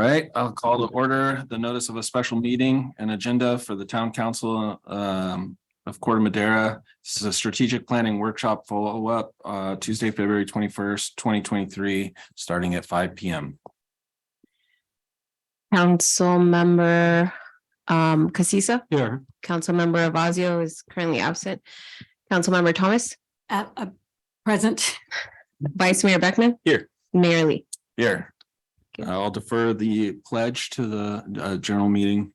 right, I'll call to order the notice of a special meeting and agenda for the town council of Corte Madera. This is a strategic planning workshop follow-up Tuesday, February 21st, 2023, starting at 5 p.m. Council member Casisa. Here. Council member Avazio is currently absent. Council member Thomas. Present. Vice Mayor Beckman. Here. Mayor Lee. Here. I'll defer the pledge to the general meeting.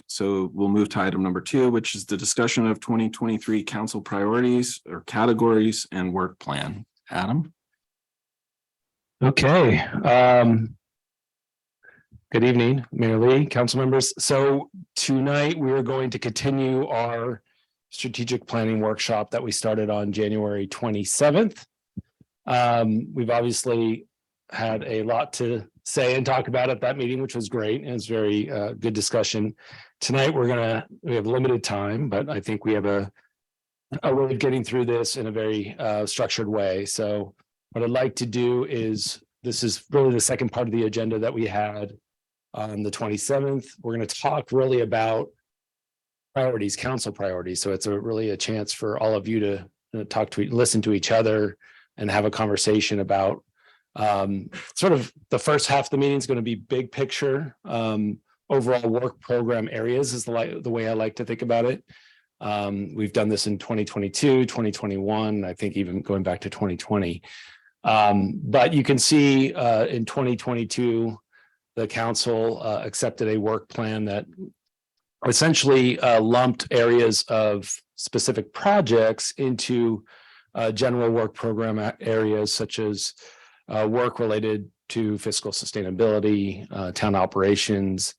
So we'll move to item number 2, which is the discussion of 2023 council priorities or categories and work plan. Adam. Okay. Good evening, Mayor Lee, council members. So tonight we are going to continue our strategic planning workshop that we started on January 27th. We've obviously had a lot to say and talk about at that meeting, which was great. And it's very good discussion. Tonight we have limited time, but I think we have a way of getting through this in a very structured way. So what I'd like to do is, this is really the second part of the agenda that we had on the 27th. We're going to talk really about priorities, council priorities. So it's really a chance for all of you to listen to each other and have a conversation about sort of the first half of the meeting is going to be big picture, overall work program areas is the way I like to think about it. We've done this in 2022, 2021, I think even going back to 2020. But you can see in 2022, the council accepted a work plan that essentially lumped areas of specific projects into general work program areas such as work related to fiscal sustainability, town operations,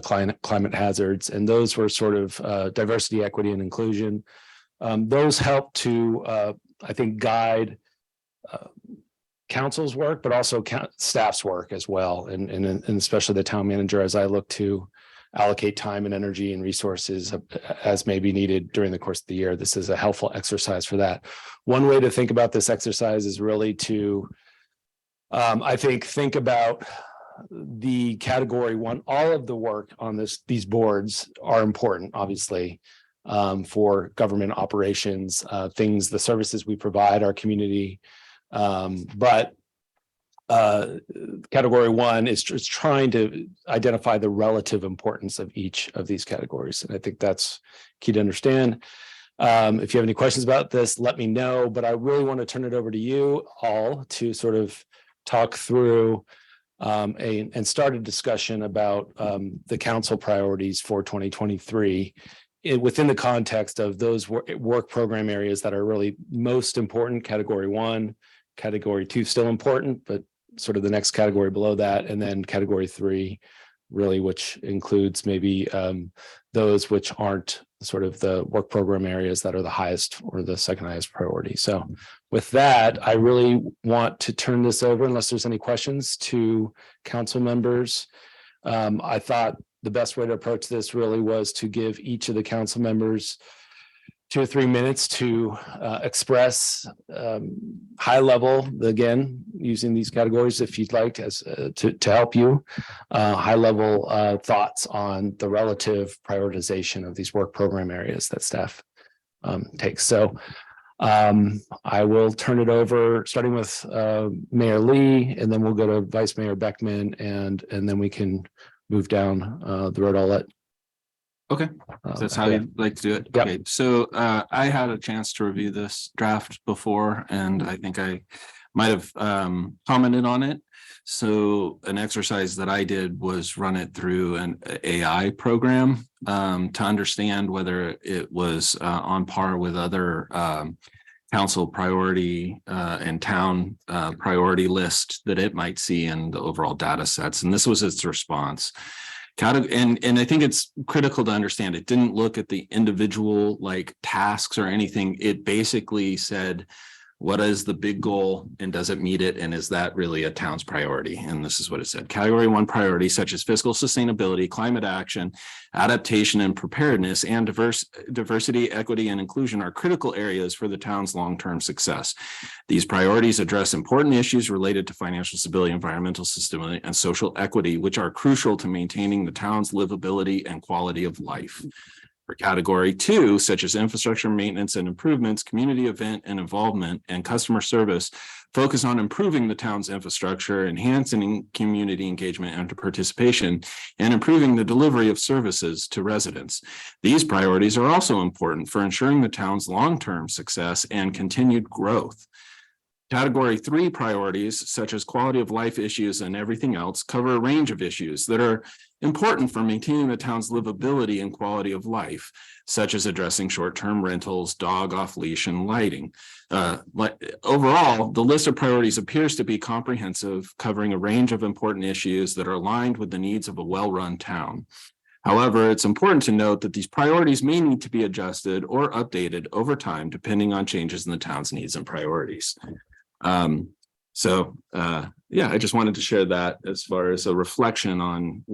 climate hazards, and those were sort of diversity, equity, and inclusion. Those help to, I think, guide council's work, but also staff's work as well, and especially the town manager as I look to allocate time and energy and resources as may be needed during the course of the year. This is a helpful exercise for that. One way to think about this exercise is really to I think about the category 1. All of the work on these boards are important, obviously, for government operations, the services we provide our community. But category 1 is trying to identify the relative importance of each of these categories. And I think that's key to understand. If you have any questions about this, let me know, but I really want to turn it over to you all to sort of talk through and start a discussion about the council priorities for 2023 within the context of those work program areas that are really most important. Category 1, category 2 still important, but sort of the next category below that, and then category 3 really, which includes maybe those which aren't sort of the work program areas that are the highest or the second highest priority. So with that, I really want to turn this over, unless there's any questions, to council members. I thought the best way to approach this really was to give each of the council members 2 or 3 minutes to express high level, again, using these categories, if you'd like, as to help you, high level thoughts on the relative prioritization of these work program areas that staff takes. So I will turn it over, starting with Mayor Lee, and then we'll go to Vice Mayor Beckman, and then we can move down the road. I'll let. Okay, that's how you'd like to do it. Yep. Okay, so I had a chance to review this draft before, and I think I might have commented on it. So an exercise that I did was run it through an AI program to understand whether it was on par with other council priority and town priority list that it might see in the overall data sets. And this was its response. And I think it's critical to understand it didn't look at the individual like tasks or anything. It basically said, What is the big goal and does it meet it? And is that really a town's priority? And this is what it said. Category 1 priorities such as fiscal sustainability, climate action, adaptation and preparedness, and diversity, equity, and inclusion are critical areas for the town's long-term success. These priorities address important issues related to financial stability, environmental sustainability, and social equity, which are crucial to maintaining the town's livability and quality of life. For category 2, such as infrastructure maintenance and improvements, community event and involvement, and customer service, focus on improving the town's infrastructure, enhancing community engagement and participation, and improving the delivery of services to residents. These priorities are also important for ensuring the town's long-term success and continued growth. Category 3 priorities, such as quality of life issues and everything else, cover a range of issues that are important for maintaining the town's livability and quality of life, such as addressing short-term rentals, dog off-leash, and lighting. Overall, the list of priorities appears to be comprehensive, covering a range of important issues that are aligned with the needs of a well-run town. However, it's important to note that these priorities may need to be adjusted or updated over time, depending on changes in the town's needs and priorities. Yeah, I just wanted to share that as far as a reflection on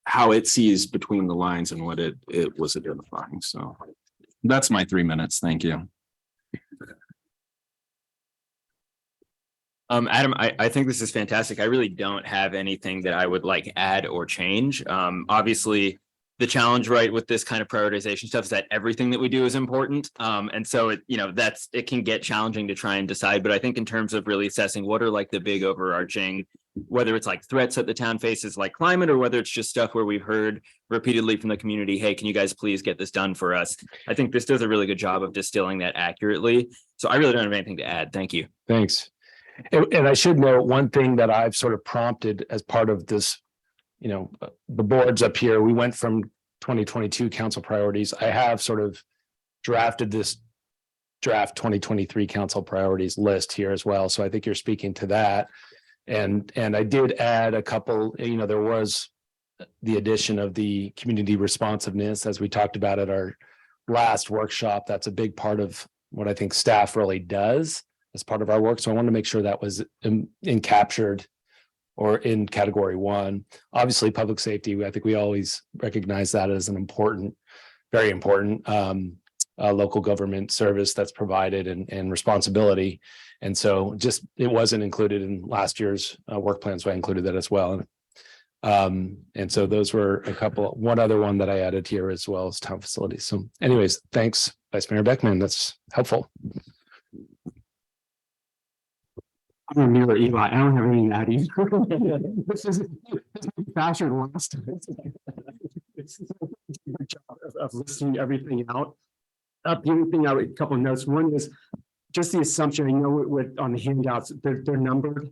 how it sees between the lines and what it was identifying. So that's my 3 minutes. Thank you. Adam, I think this is fantastic. I really don't have anything that I would like add or change. Obviously, the challenge, right, with this kind of prioritization stuff is that everything that we do is important. And so it can get challenging to try and decide. But I think in terms of really assessing what are like the big overarching, whether it's like threats that the town faces like climate, or whether it's just stuff where we've heard repeatedly from the community, hey, can you guys please get this done for us? I think this does a really good job of distilling that accurately. So I really don't have anything to add. Thank you. Thanks. And I should note one thing that I've sort of prompted as part of this, the boards up here, we went from 2022 council priorities. I have sort of drafted this draft 2023 council priorities list here as well. So I think you're speaking to that. And I did add a couple, there was the addition of the community responsiveness, as we talked about at our last workshop. That's a big part of what I think staff really does as part of our work. So I wanted to make sure that was captured or in category 1. Obviously, public safety, I think we always recognize that as an important, very important local government service that's provided and responsibility. And so it wasn't included in last year's work plan, so I included that as well. And so those were one other one that I added here, as well as town facilities. So anyways, thanks, Vice Mayor Beckman. That's helpful. I'm a mirror Eli. I don't have anything to add either. This is faster than last time. It's a good job of listing everything out. The only thing a couple of notes. One is just the assumption. I know what on the handouts they're numbered,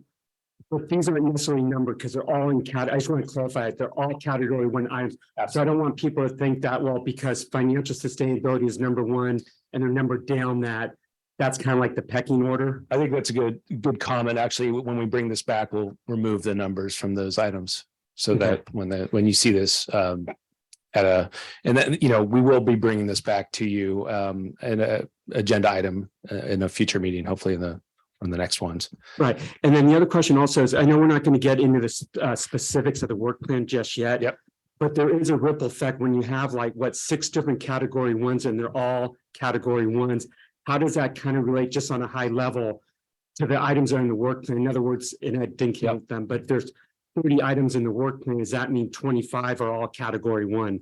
but things aren't necessarily numbered because they're all in I just want to clarify it. They're all category 1 items. So I don't want people to think that, well, because financial sustainability is number 1 and they're numbered down, that's kind of like the pecking order. I think that's a good comment. Actually, when we bring this back, we'll remove the numbers from those items so that when you see this and then we will be bringing this back to you in an agenda item in a future meeting, hopefully on the next ones. Right. And then the other question also is, I know we're not going to get into the specifics of the work plan just yet. Yep. But there is a ripple effect when you have 6 different category 1s and they're all category 1s. How does that kind of relate just on a high level to the items that are in the work plan? In other words, and I didn't count them, but there's 30 items in the work plan. Does that mean 25 are all category 1?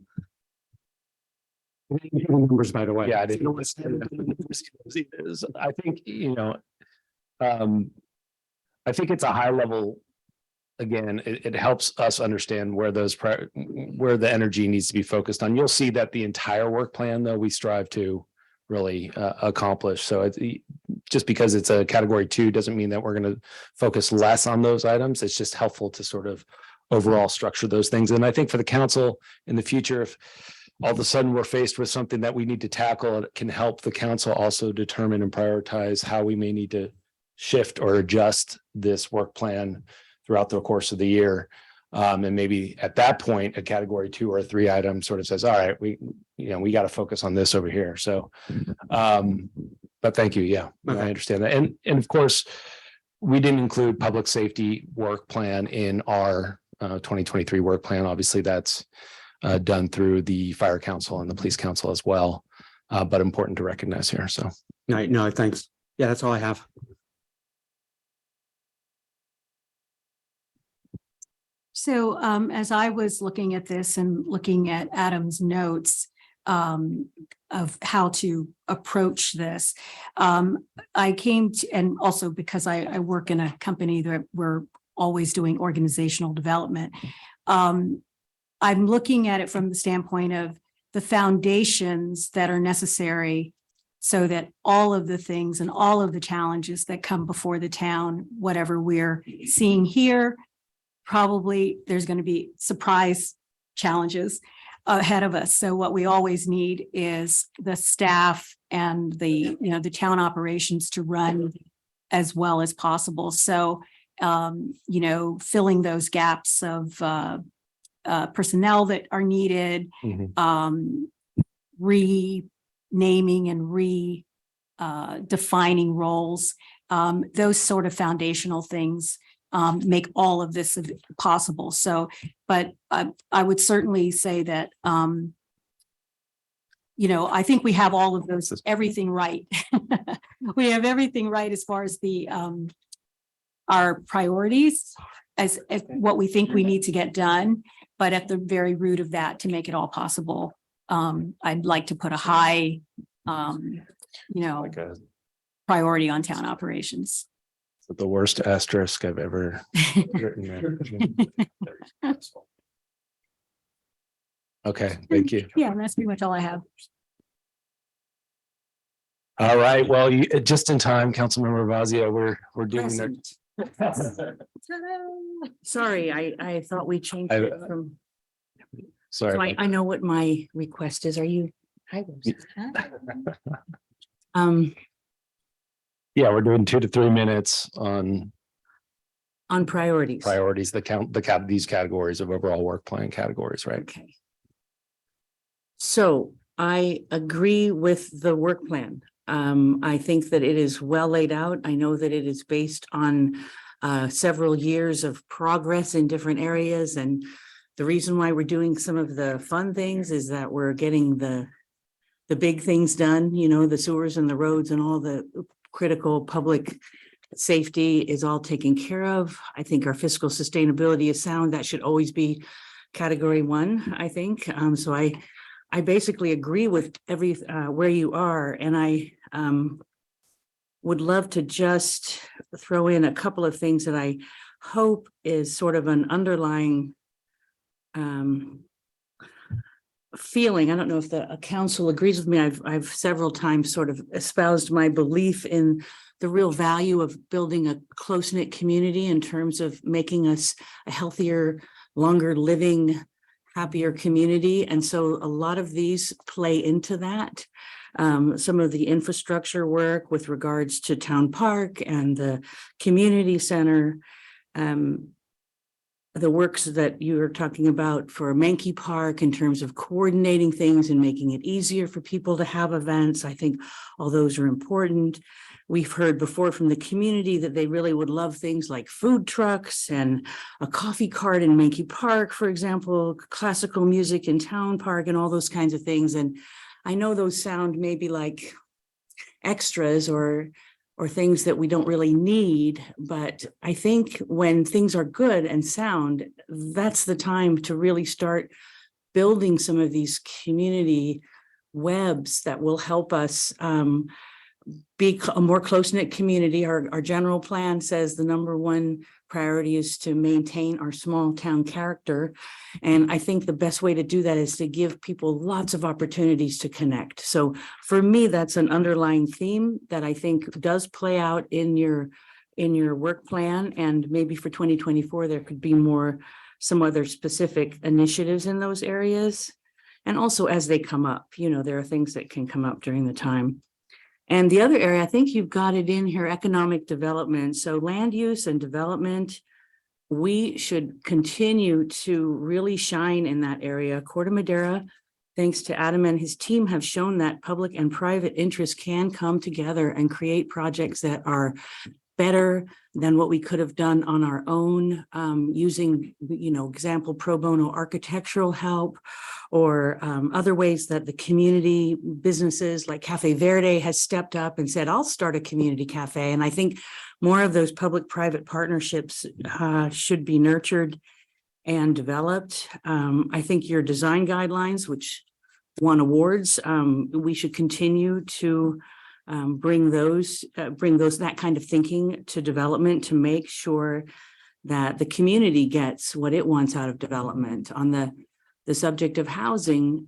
Numbers, by the way. Yeah, I didn't know what I think, I think it's a high level. Again, it helps us understand where where the energy needs to be focused on. You'll see that the entire work plan, though, we strive to really accomplish. So just because it's a category 2 doesn't mean that we're going to focus less on those items. It's just helpful to sort of overall structure those things. And I think for the council in the future, if all of a sudden we're faced with something that we need to tackle, it can help the council also determine and prioritize how we may need to shift or adjust this work plan throughout the course of the year. And maybe at that point, a category 2 or 3 item sort of says, all right, we got to focus on this over here. So But thank you. Yeah, I Okay. understand that. And of course, we didn't include public safety work plan in our 2023 work plan. Obviously, that's done through the fire council and the police council as well. But important to recognize here. So No, thanks. Yeah, that's all I have. So as I was looking at this and looking at Adam's notes of how to approach this, I came to, and also because I work in a company that we're always doing organizational development. I'm looking at it from the standpoint of the foundations that are necessary so that all of the things and all of the challenges that come before the town, whatever we're seeing here, probably there's going to be surprise challenges ahead of us. So what we always need is the staff and the town operations to run as well as possible. So, filling those gaps of personnel that are needed, renaming and defining roles, those sort of foundational things make all of this possible. So, but I would certainly say that, I think we have all of those, everything right. We have everything right as far as our priorities as what we think we need to get done. But at the very root of that, to make it all possible, I'd like to put a high, priority on town operations. the worst asterisk I've ever written there. Okay, thank you. Yeah, that's pretty much all I have. All right, well, just in time, Councilmember Vazia, we're doing that. Sorry, I thought we changed I- it from, Sorry. so about I know what my request is. Are you? Hi, Rose. Yeah, we're doing 2 to 3 minutes on On priorities. priorities, these categories of overall work plan categories, right? Okay. So I agree with the work plan. I think that it is well laid out. I know that it is based on several years of progress in different areas. And the reason why we're doing some of the fun things is that we're getting the big things done, the sewers and the roads and all the critical public safety is all taken care of. I think our fiscal sustainability is sound. That should always be category 1, I think. So I basically agree with where you are, and I would love to just throw in a couple of things that I hope is sort of an underlying feeling. I don't know if the council agrees with me. I've several times sort of espoused my belief in the real value of building a close-knit community in terms of making us a healthier, longer living, happier community. And so a lot of these play into that. Some of the infrastructure work with regards to Town Park and the community center, the works that you were talking about for Mankey Park in terms of coordinating things and making it easier for people to have events. I think all those are important. We've heard before from the community that they really would love things like food trucks and a coffee cart in Mankey Park, for example, classical music in Town Park and all those kinds of things. And I know those sound maybe like extras or things that we don't really need, but I think when things are good and sound, that's the time to really start building some of these community webs that will help us be a more close-knit community. Our general plan says the number 1 priority is to maintain our small town character. And I think the best way to do that is to give people lots of opportunities to connect. So for me, that's an underlying theme that I think does play out in your work plan. And maybe for 2024, there could be some other specific initiatives in those areas. And also as they come up, there are things that can come up during the time. And the other area, I think you've got it in here, economic development. So land use and development, we should continue to really shine in that area. Corte Madera thanks to Adam and his team, have shown that public and private interests can come together and create projects that are better than what we could have done on our own, using, example, pro bono architectural help, or other ways that the community businesses like Cafe Verde has stepped up and said, I'll start a community cafe. And I think more of those public-private partnerships should be nurtured and developed. I think your design guidelines, which won awards, we should continue to bring that kind of thinking to development to make sure that the community gets what it wants out of development. On the subject of housing,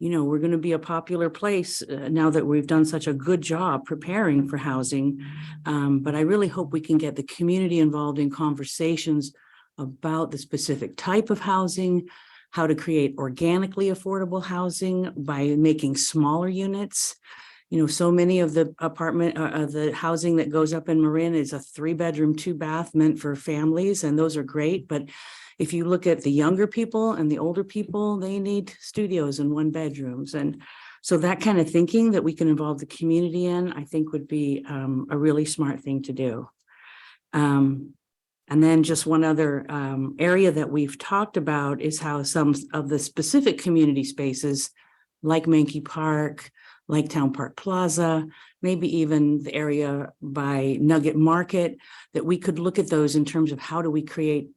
we're going to be a popular place now that we've done such a good job preparing for housing. But I really hope we can get the community involved in conversations about the specific type of housing, how to create organically affordable housing by making smaller units. So many of the the housing that goes up in Marin is a 3-bedroom, 2-bath meant for families, and those are great. But if you look at the younger people and the older people, they need studios and 1-bedrooms. And so that kind of thinking that we can involve the community in, I think would be a really smart thing to do. And then just one other area that we've talked about is how some of the specific community spaces like Mankey Park, like Town Park Plaza, maybe even the area by Nugget Market, that we could look at those in terms of how do we create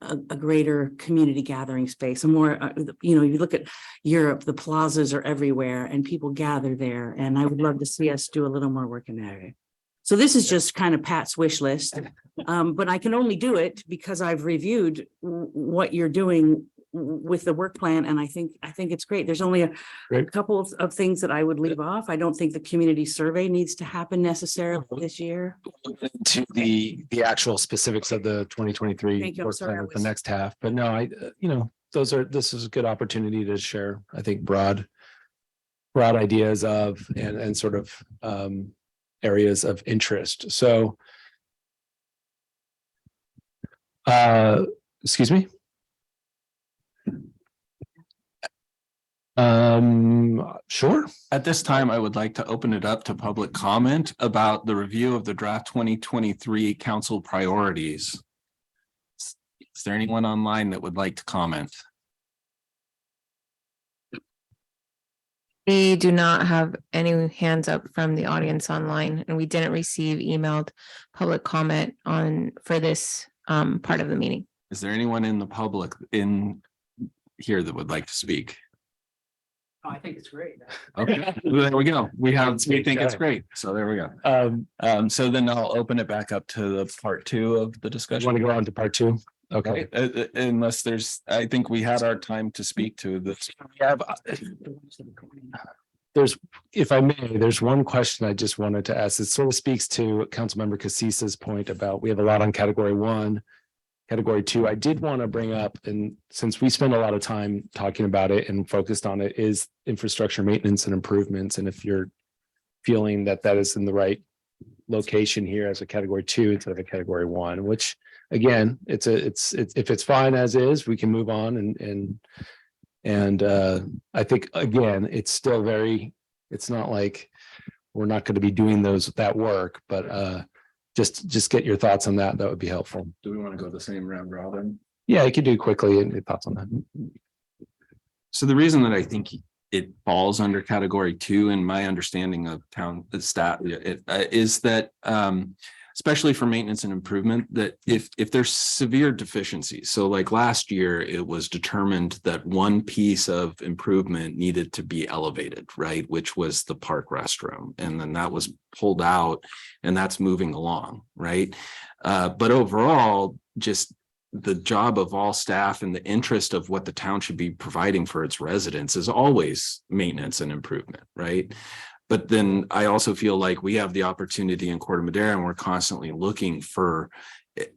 a greater community gathering space. A more, you look at Europe, the plazas are everywhere and people gather there. And I would love to see us do a little more work in that area. So this is just kind of Pat's wish list, but I can only do it because I've reviewed what you're doing with the work plan, and I think it's great. There's only a couple of things that I would leave off. I don't think the community survey needs to happen necessarily this year. To the actual specifics of the 2023 Thank you. I'm work sorry, plan I with the was- next half, but no, this is a good opportunity to share, I think, broad ideas of and sort of areas of interest. So excuse me. Sure. At this time, I would like to open it up to public comment about the review of the draft 2023 council priorities. Is there anyone online that would like to comment? We do not have any hands up from the audience online, and we didn't receive emailed public comment for this part of the meeting. Is there anyone in the public in here that would like to speak? I think it's great. Okay, well, there we go. We think it's great. So there we go. So then I'll open it back up to the part 2 of the I discussion. want to go on to part 2. Okay. Unless I think we had our time to speak to this. If I may, there's one question I just wanted to ask. It sort of speaks to Councilmember Casisa's point about we have a lot on category 1. Category 2, I did want to bring up, and since we spend a lot of time talking about it and focused on it, is infrastructure maintenance and improvements. And if you're feeling that is in the right location here as a category 2 instead of a category 1, which again, it's if it's fine as is, we can move on. And I think again, it's still it's not like we're not going to be doing that work, but just get your thoughts on that. That would be helpful. Do we want to go the same round robin? Yeah, you could do quickly and your thoughts on that. So the reason that I think it falls under category 2 in my understanding of town stat is that especially for maintenance and improvement, that if there's severe deficiencies, so like last year, it was determined that one piece of improvement needed to be elevated, right? Which was the park restroom. And then that was pulled out and that's moving along, right? But overall, just the job of all staff and the interest of what the town should be providing for its residents is always maintenance and improvement, right? But then I also feel like we have the opportunity in Corte Madera, and we're constantly looking for,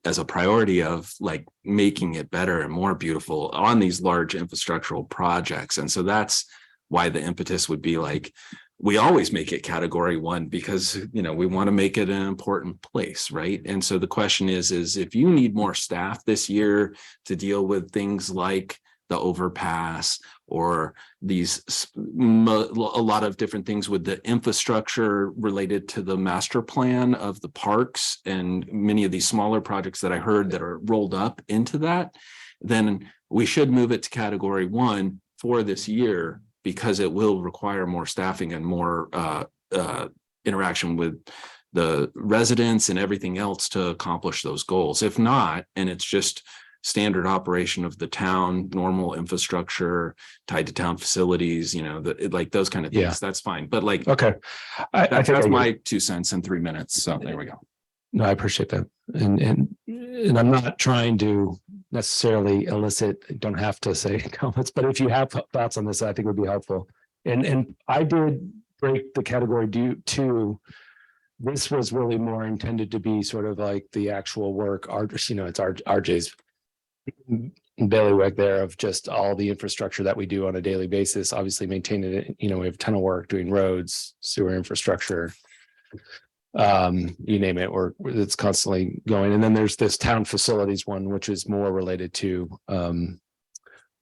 as a priority of like making it better and more beautiful on these large infrastructural projects. And so that's why the impetus would be like, we always make it category 1 because, we want to make it an important place, right? And so the question is if you need more staff this year to deal with things like the overpass or a lot of different things with the infrastructure related to the master plan of the parks and many of these smaller projects that I heard that are rolled up into that, then we should move it to category 1 for this year, because it will require more staffing and more interaction with the residents and everything else to accomplish those goals. If not, and it's just standard operation of the town, normal infrastructure tied to town facilities, like those kind of things, Yeah. that's fine. But like, Okay. I think that's I my 2 cents in 3 minutes. So there we go. No, I appreciate that. And I'm not trying to necessarily elicit, don't have to say comments, but if you have thoughts on this, I think would be helpful. And I did break the category 2. This was really more intended to be sort of like the actual work, it's RJ's bailiwick there of just all the infrastructure that we do on a daily basis, obviously maintaining it. We have a ton of work doing roads, sewer infrastructure, you name it, or it's constantly going. And then there's this town facilities one, which is more related to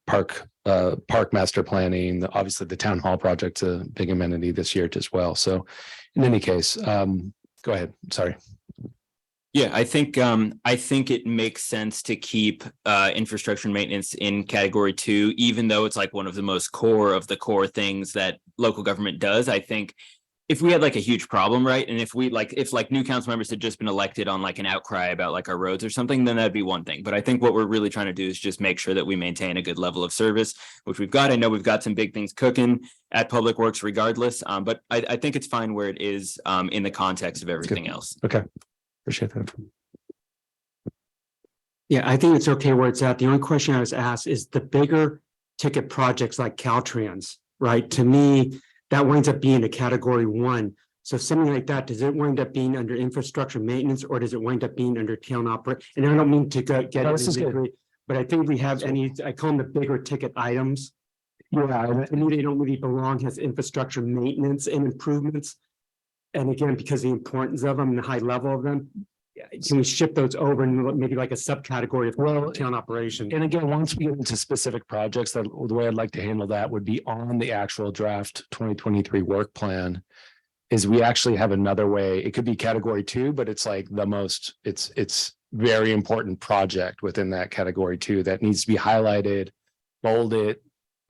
park master planning. Obviously the town hall project's a big amenity this year as well. So in any case, go ahead. Sorry. Yeah, I think it makes sense to keep infrastructure and maintenance in category 2, even though it's like one of the most core of the core things that local government does. I think if we had like a huge problem, right? And if new council members had just been elected on like an outcry about like our roads or something, then that'd be one thing. But I think what we're really trying to do is just make sure that we maintain a good level of service, which we've got. I know we've got some big things cooking at Public Works regardless. But I think it's fine where it is in the context of everything else. Okay. Appreciate that. Yeah, I think it's okay where it's at. The only question I was asked is the bigger ticket projects like Caltrans, right? To me, that winds up being a category 1. So something like that, does it wind up being under infrastructure maintenance, or does it wind up being under town operate? And I don't mean to get into, but I think we have I call them the bigger ticket items. Yeah, to me, they don't really belong as infrastructure maintenance and improvements. And again, because of the importance of them and the high level of them, can we shift those over and maybe like a subcategory of town operation? And again, once we get into specific projects, the way I'd like to handle that would be on the actual draft 2023 work plan. Is we actually have another way. It could be category 2, but it's like it's very important project within that category 2 that needs to be highlighted, bolded,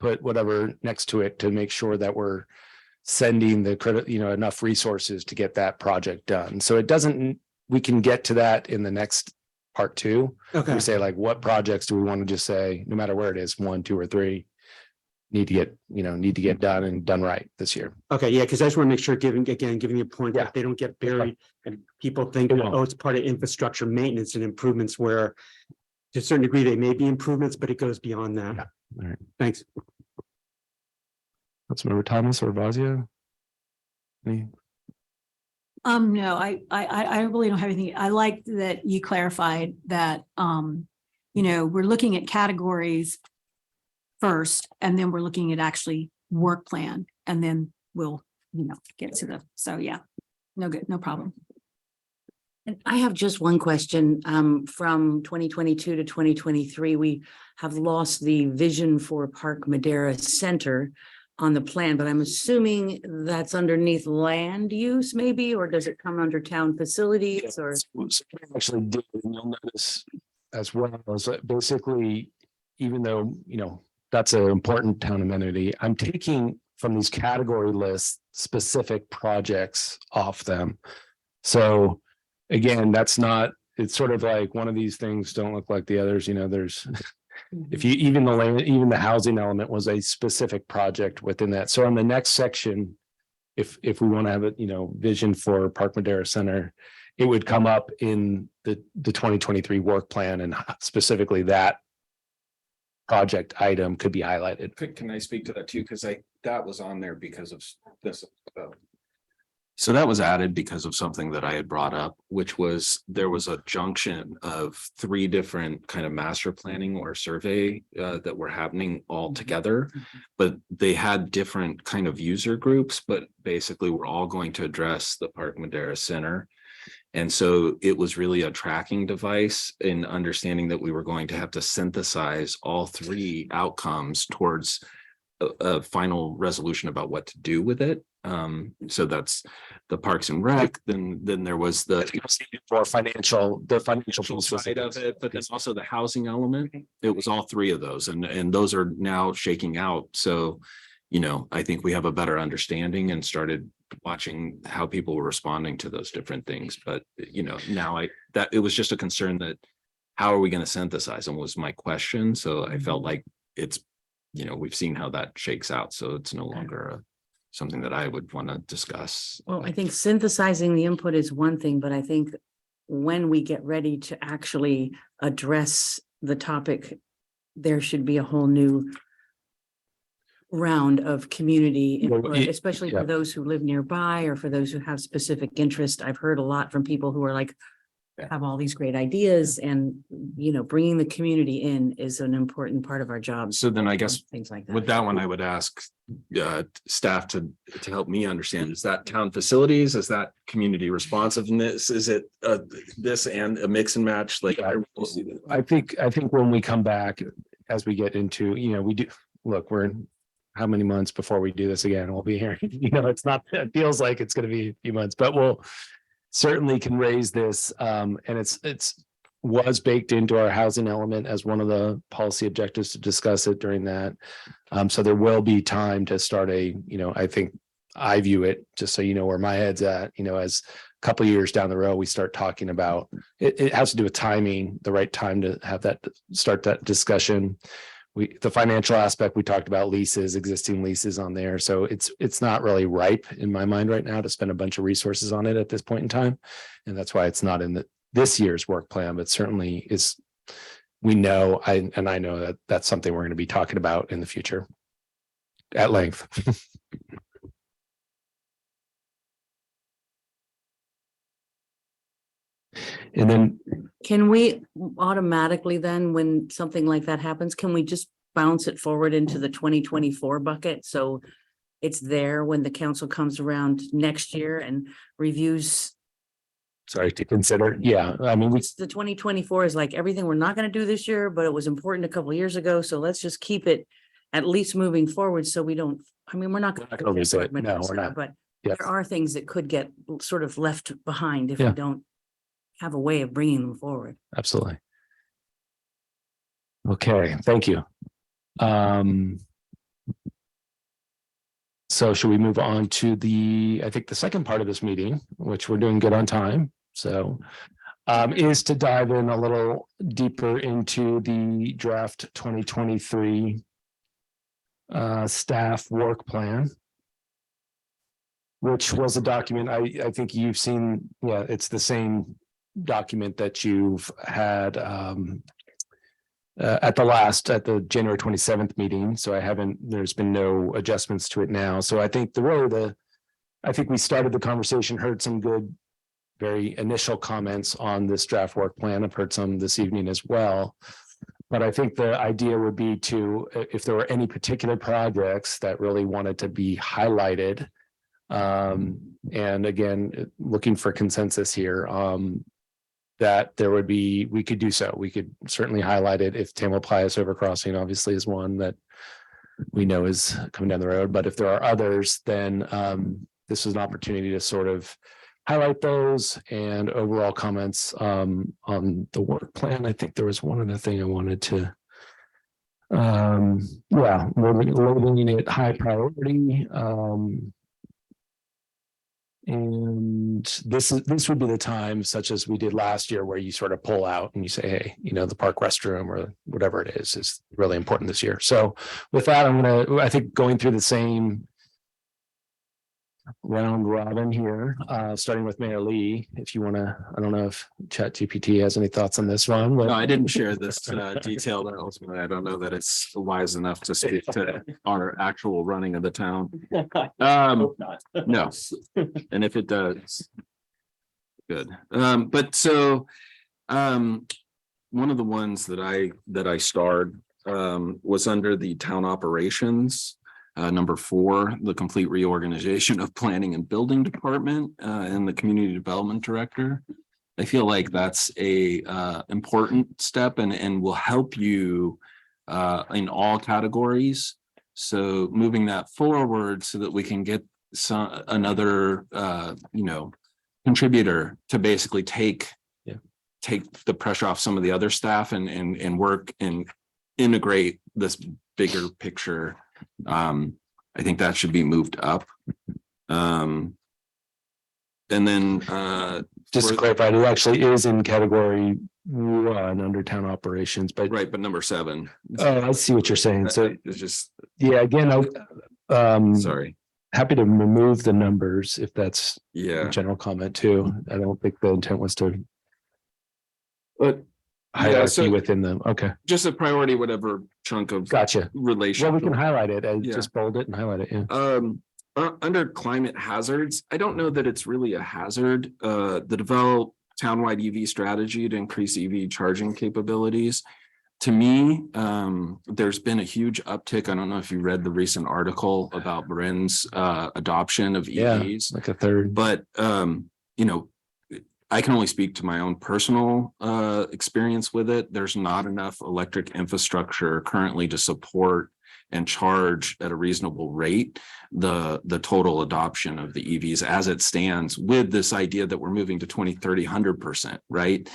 put whatever next to it to make sure that we're sending the credit, enough resources to get that project done. So we can get to that in the next part 2. Okay. We say like, what projects do we want to just say, no matter where it is, 1, 2, or 3, need to get done and done right this year. Okay, yeah, because I just want to make sure, giving you a point that they don't get buried and people think, it's part of infrastructure maintenance and improvements, where to a certain degree they may be improvements, but it goes beyond that. Yeah. All right. Thanks. Councilmember Thomas or Vazia? No, I really don't have anything. I like that you clarified that, we're looking at categories first, and then we're looking at actually work plan, and then we'll, get to so yeah, no problem. And I have just one question. From 2022 to 2023, we have lost the vision for Park Madera Center on the plan, but I'm assuming that's underneath land use maybe, or does it come under town facilities or? Actually did, and you'll notice as well as basically, even though, that's an important town amenity, I'm taking from these category lists specific projects off them. So again, it's sort of like one of these things don't look like the others, there's if you even the housing element was a specific project within that. So on the next section, if we want to have a vision for Park Madera Center, it would come up in the 2023 work plan, and specifically that project item could be highlighted. Can I speak to that too? Because that was on there because of this. So that was added because of something that I had brought up, which was there was a junction of 3 different kind of master planning or survey that were happening all together, but they had different kind of user groups, but basically we're all going to address the Park Madera Center. And so it was really a tracking device in understanding that we were going to have to synthesize all three outcomes towards a final resolution about what to do with it. So that's the Parks and Rec, then there was the For the financial side of it, but then also the housing element. It was all three of those, and those are now shaking out. So, you know, I think we have a better understanding and started watching how people were responding to those different things. But, you know, now that it was just a concern that how are we going to synthesize them was my question. So I felt like it's, you know, we've seen how that shakes out. So it's no longer something that I would want to discuss. Well, I think synthesizing the input is one thing, but I think when we get ready to actually address the topic, there should be a whole new round of community input, especially for those who live nearby or for those who have specific interest. I've heard a lot from people who are like, have all these great ideas, and, you know, bringing the community in is an important part of our job. So then I guess Things like that. with that one, I would ask staff to help me understand, is that town facilities? Is that community responsiveness? Is it this and a mix and match? Like, I think when we come back, as we get into, you know, we do, look, we're how many months before we do this again? We'll be here, you know, it feels like it's going to be a few months, but we'll certainly can raise this. And it's was baked into our housing element as one of the policy objectives to discuss it during that. So there will be time to start you know, I think I view it, just so you know where my head's at, you know, as a couple of years down the road, we start talking about, it has to do with timing, the right time to have that, start that discussion. The financial aspect, we talked about leases, existing leases on there. So it's not really ripe in my mind right now to spend a bunch of resources on it at this point in time. And that's why it's not in this year's work plan, but certainly is, we know, I know that that's something we're going to be talking about in the future at length. And then Can we automatically then, when something like that happens, can we just bounce it forward into the 2024 bucket? So it's there when the council comes around next year and reviews. sorry to consider. Yeah, I mean, The 2024 is like everything we're not going to do this year, but it was important a couple of years ago. So let's just keep it at least moving forward so we don't, I mean, we're not going to lose it. No, we're not. But Yes. there are things that could get sort of left behind if Yeah. we don't have a way of bringing them forward. Absolutely. Okay, thank you. So should we move on to I think the second part of this meeting, which we're doing good on time. So is to dive in a little deeper into the draft 2023 staff work plan, which was a document I think you've seen. Yeah, it's the same document that you've had at the January 27th meeting. So there's been no adjustments to it now. So I think I think we started the conversation, heard some good, very initial comments on this draft work plan. I've heard some this evening as well. But I think the idea would be to, if there were any particular projects that really wanted to be highlighted, and again, looking for consensus here, that there would be, we could do so. We could certainly highlight it. If Tamalpais Overcrossing obviously is one that we know is coming down the road, but if there are others, then this is an opportunity to sort of highlight those and overall comments on the work plan. I think there was one other thing I wanted to, labeling it high priority. And this would be the time, such as we did last year, where you sort of pull out and you say, hey, you know, the park restroom or whatever it is really important this year. So with that, I think going through the same round robin here, starting with Mayor Lee, if you want to, I don't know if ChatGPT has any thoughts on this one. But... No, I didn't share this detailed ultimately. I don't know that it's wise enough to speak to our actual running of the town. No, and if it does, good. But so one of the ones that I starred was under the town operations Number 4, the complete reorganization of planning and building department and the community development director. I feel like that's a important step and will help you in all categories. So moving that forward so that we can get another contributor to basically take the pressure off some of the other staff and work and integrate this bigger picture. I think that should be moved up. And then Just to clarify, it actually is in category 1 under town operations, but right, but number 7. oh, I see what you're saying. So It's just yeah, again, sorry. happy to remove the numbers if that's Yeah. a general comment too. I don't think the intent was to But hierarchy so within them. Okay, just a priority, whatever chunk of gotcha. relation. Well, we can highlight it and Yeah. just bold it and highlight it. Yeah. Under climate hazards, I don't know that it's really a hazard. The develop townwide EV strategy to increase EV charging capabilities. To me, there's been a huge uptick. I don't know if you read the recent article about Marin's adoption of Yeah, EVs, like a third. but I can only speak to my own personal experience with it. There's not enough electric infrastructure currently to support and charge at a reasonable rate the total adoption of the EVs as it stands, with this idea that we're moving to 2030 100%, right?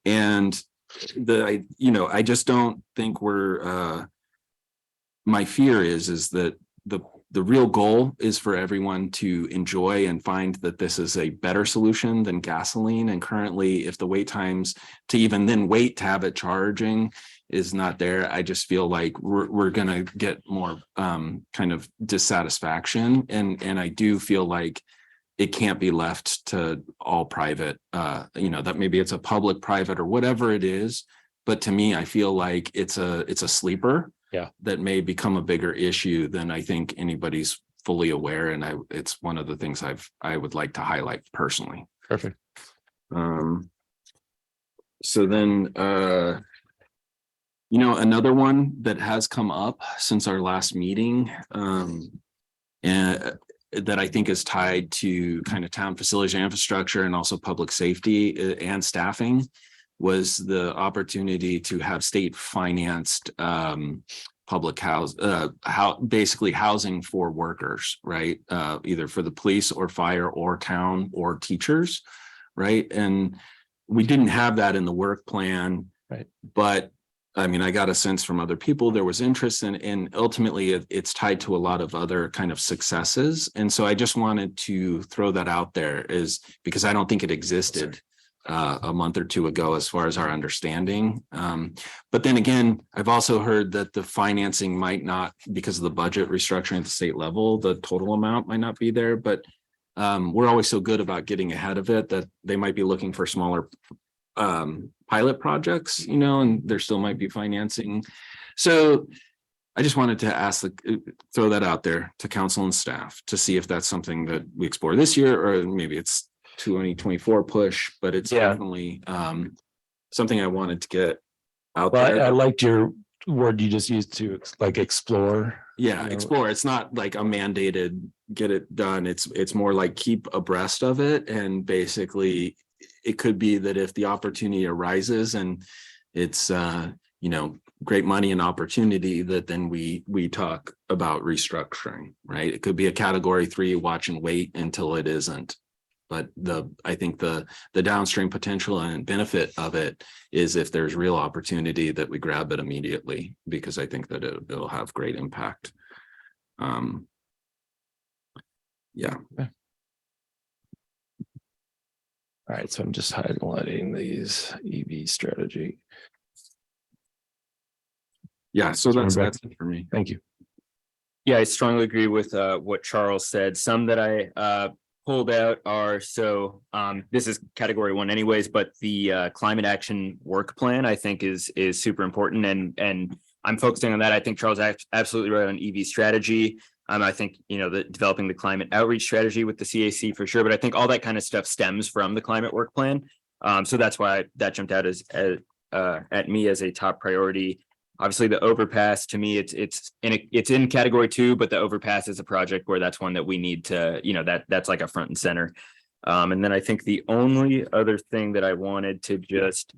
And I just don't think we're my fear is that the real goal is for everyone to enjoy and find that this is a better solution than gasoline. And currently, if the wait times to even then wait to have it charging is not there, I just feel like we're gonna get more kind of dissatisfaction. And I do feel like it can't be left to all private, that maybe it's a public, private, or whatever it is. But to me, I feel like it's a sleeper. Yeah. That may become a bigger issue than I think anybody's fully aware. And it's one of the things I would like to highlight personally. Perfect. So then, another one that has come up since our last meeting, and that I think is tied to kind of town facilities and infrastructure and also public safety and staffing, was the opportunity to have state financed public basically housing for workers, right? Either for the police or fire or town or teachers, right? And we didn't have that in the work plan, right? But I mean, I got a sense from other people there was interest in, and ultimately it's tied to a lot of other kind of successes. And so I just wanted to throw that out there, is because I don't think it existed a month or two ago as far as our understanding. But then again, I've also heard that the financing might not, because of the budget restructuring at the state level, the total amount might not be there. But we're always so good about getting ahead of it that they might be looking for smaller pilot projects, and there still might be financing. So I just wanted to throw that out there to council and staff to see if that's something that we explore this year, or maybe it's 2024 push, but it's definitely something I wanted to get out there. I liked your word you just used to explore. Yeah, explore. It's not like a mandated get it done. It's more like keep abreast of it. And basically it could be that if the opportunity arises and it's great money and opportunity, that then we talk about restructuring, right? It could be a category 3 watch and wait until it isn't. But I think the downstream potential and benefit of it is if there's real opportunity that we grab it immediately, because I think that it'll have great impact. Yeah. All right, so I'm just highlighting these EV strategy. Yeah, so that's it for me. Thank you. Yeah, I strongly agree with what Charles said. Some that I pulled out are, this is category 1 anyways, but the climate action work plan I think is super important, and I'm focusing on that. I think Charles absolutely right on EV strategy. I think the developing the climate outreach strategy with the CAC for sure, but I think all that kind of stuff stems from the climate work plan. So that's why that jumped out as at me as a top priority. Obviously, the overpass, to me, it's in category 2, but the overpass is a project where that's one that we need to, that's like a front and center. And then I think the only other thing that I wanted to just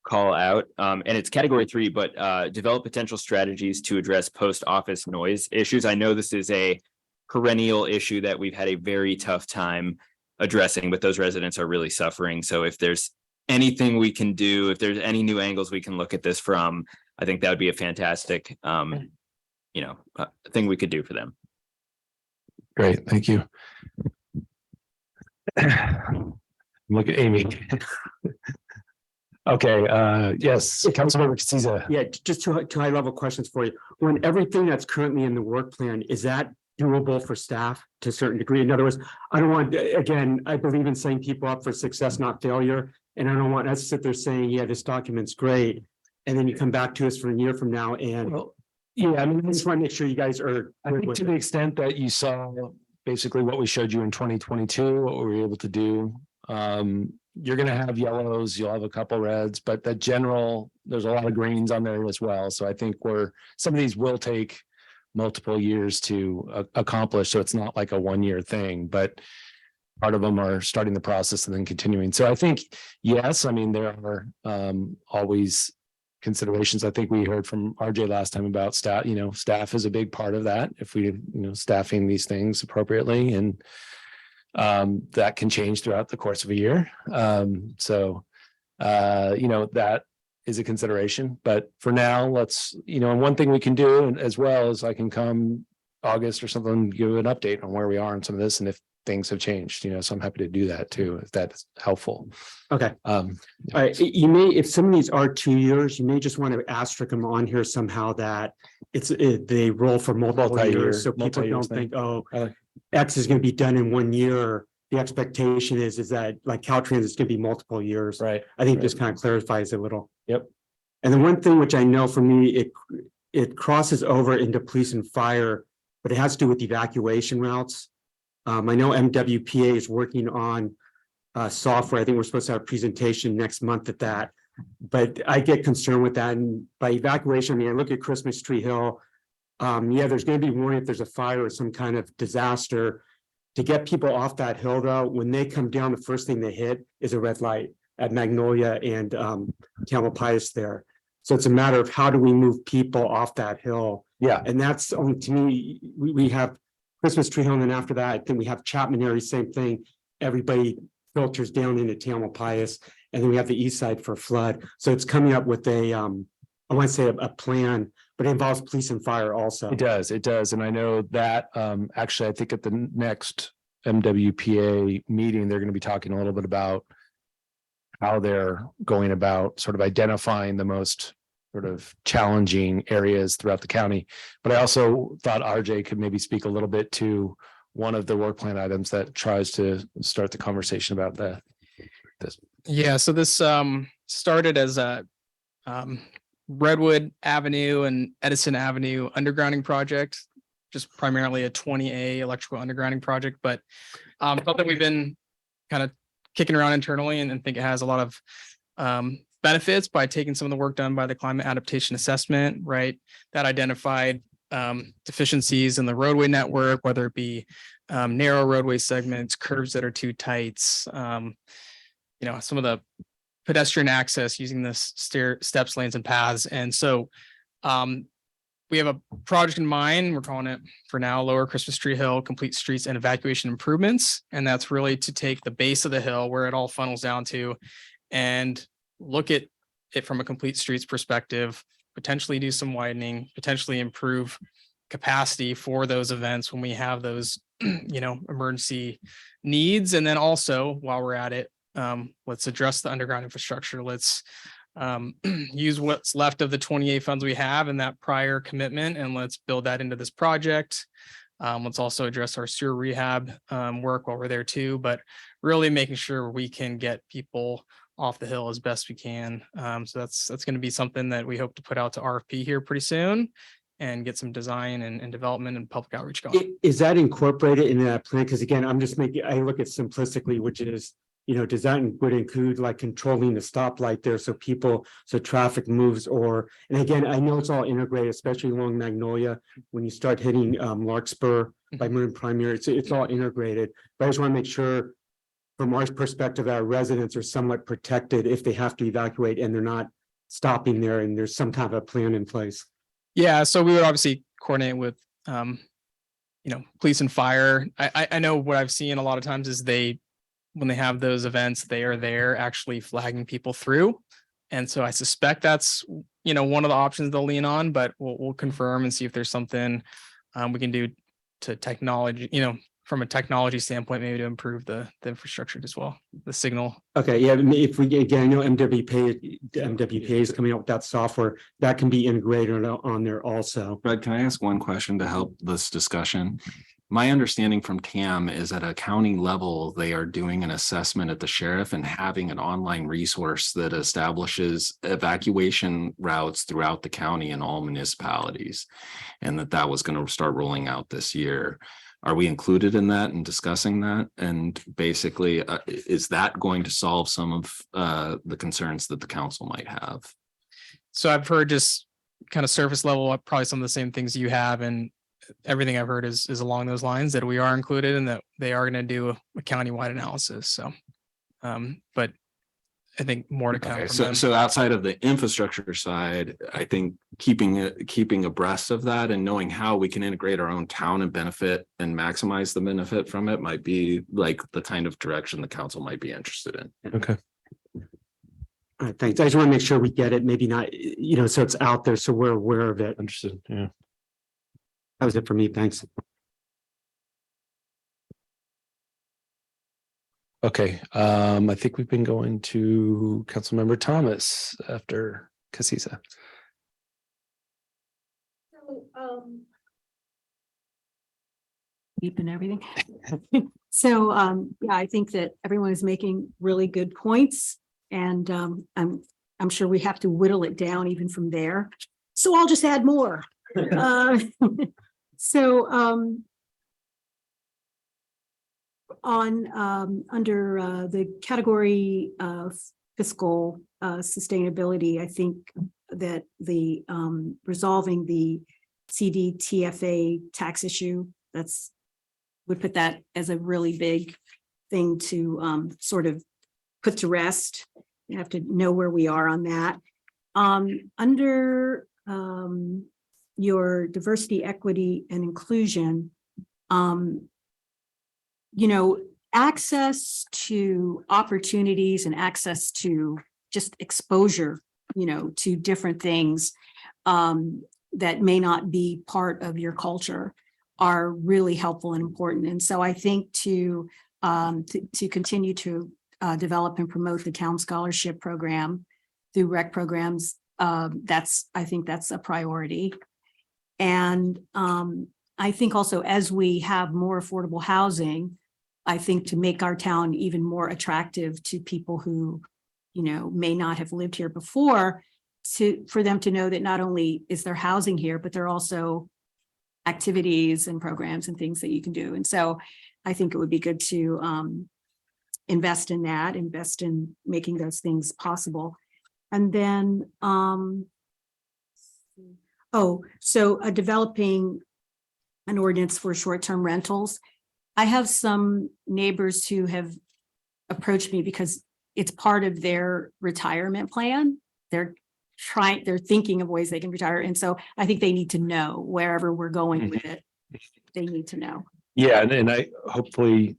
call out, and it's category 3, but develop potential strategies to address post office noise issues. I know this is a perennial issue that we've had a very tough time addressing, but those residents are really suffering. So if there's anything we can do, if there's any new angles we can look at this from, I think that would be a fantastic, thing we could do for them. Great, thank you. Look at Amy. Okay, yes, Councilmember Caesar. Yeah, just two high level questions for you. When everything that's currently in the work plan, is that doable for staff to a certain degree? In other words, I don't want, again, I believe in setting people up for success, not failure. And I don't want us to sit there saying, yeah, this document's great. And then you come back to us for a year from now and, Well, yeah, I mean, I just want to make sure you guys are. I think to the extent that you saw basically what we showed you in 2022, what we were able to do. You're gonna have yellows, you'll have a couple reds, but the general, there's a lot of greens on there as well. So I think some of these will take multiple years to accomplish. So it's not like a 1-year thing, but part of them are starting the process and then continuing. So I think, yes, I mean, there are always considerations. I think we heard from RJ last time about staff, staff is a big part of that. If we, staffing these things appropriately, and that can change throughout the course of a year. That is a consideration, but for now, let's, and one thing we can do as well is I can come August or something, give an update on where we are on some of this and if things have changed, so I'm happy to do that too, if that's helpful. Okay. All right. You may, if some of these are 2 years, you may just want to asterisk them on here somehow that they roll for multiple years. So people don't think, oh, X is going to be done in 1 year. The expectation is that like Caltrans is going to be multiple years. Right. I think this kind of clarifies it a little. Yep. And the one thing which I know for me, it crosses over into police and fire, but it has to do with evacuation routes. I know MWPA is working on software. I think we're supposed to have a presentation next month at that. But I get concerned with that. And by evacuation, I mean, I look at Christmas Tree Hill. There's going to be warning if there's a fire or some kind of disaster. To get people off that hill, though, when they come down, the first thing they hit is a red light at Magnolia and Tamalpais there. So it's a matter of how do we move people off that hill? Yeah. And that's only, to me, we have Christmas Tree Hill, and then after that, then we have Chapman area, same thing. Everybody filters down into Tamalpais, and then we have the east side for flood. So it's coming up with I want to say a plan, but it involves police and fire also. It does. And I know that actually, I think at the next MWPA meeting, they're going to be talking a little bit about how they're going about sort of identifying the most sort of challenging areas throughout the county. But I also thought RJ could maybe speak a little bit to one of the work plan items that tries to start the conversation about this. Yeah, so this started as a Redwood Avenue and Edison Avenue undergrounding project, just primarily a 20A electrical undergrounding project, but something we've been kind of kicking around internally and think it has a lot of benefits by taking some of the work done by the climate adaptation assessment, right? That identified deficiencies in the roadway network, whether it be narrow roadway segments, curves that are too tight, some of the pedestrian access using this steps, lanes, and paths. And so we have a project in mind. We're calling it for now Lower Christmas Tree Hill Complete Streets and Evacuation Improvements. And that's really to take the base of the hill where it all funnels down to and look at it from a complete streets perspective, potentially do some widening, potentially improve capacity for those events when we have those, emergency needs. And then also while we're at it, let's address the underground infrastructure. Let's use what's left of the 28 funds we have in that prior commitment, and let's build that into this project. Let's also address our sewer rehab work while we're there too, but really making sure we can get people off the hill as best we can. So that's going to be something that we hope to put out to RFP here pretty soon and get some design and development and public outreach going. Is that incorporated in that plan? Because again, I look at simplistically, which is does that would include like controlling the stoplight there so traffic moves, and again, I know it's all integrated, especially along Magnolia, when you start hitting Larkspur by Marine Primary, it's all integrated, but I just want to make sure from our perspective, our residents are somewhat protected if they have to evacuate and they're not stopping there and there's some kind of a plan in place. Yeah, so we would obviously coordinate with, police and fire. I know what I've seen a lot of times is when they have those events, they are there actually flagging people through. And so I suspect that's, one of the options they'll lean on, but we'll confirm and see if there's something we can do to technology, from a technology standpoint, maybe to improve the infrastructure as well, the signal. Okay, yeah, if we, again, I know MWPA is coming out with that software that can be integrated on there also. Brad, can I ask one question to help this discussion? My understanding from TAM is at a county level, they are doing an assessment at the sheriff and having an online resource that establishes evacuation routes throughout the county and all municipalities. And that was going to start rolling out this year. Are we included in that and discussing that? And basically, is that going to solve some of the concerns that the council might have? So I've heard just kind of surface level, probably some of the same things you have, and everything I've heard is along those lines, that we are included and that they are going to do a countywide analysis. So, but I think more to come. Okay, from them. so outside of the infrastructure side, I think keeping abreast of that and knowing how we can integrate our own town and benefit and maximize the benefit from it might be like the kind of direction the council might be interested in. Okay. All right, thanks. I just want to make sure we get it, maybe not, so it's out there, so we're aware of it. Understood. Yeah. That was it for me. Thanks. Okay. I think we've been going to Councilmember Thomas after Casisa. Deep and everything. So, yeah, I think that everyone is making really good points, and I'm sure we have to whittle it down even from there. So I'll just add more. Under the category of fiscal sustainability, I think that the resolving the CDTFA tax issue, would put that as a really big thing to sort of put to rest. You have to know where we are on that. Under your diversity, equity, and inclusion, access to opportunities and access to just exposure, to different things that may not be part of your culture are really helpful and important. And so I think to continue to develop and promote the town scholarship program through rec programs, I think that's a priority. And I think also, as we have more affordable housing, I think to make our town even more attractive to people who, may not have lived here before, for them to know that not only is there housing here, but there are also activities and programs and things that you can do. And so I think it would be good to invest in that, invest in making those things possible. And then, developing an ordinance for short-term rentals. I have some neighbors who have approached me because it's part of their retirement plan. They're thinking of ways they can retire. And so I think they need to know wherever we're going with it. They need to know. Yeah, and I hopefully,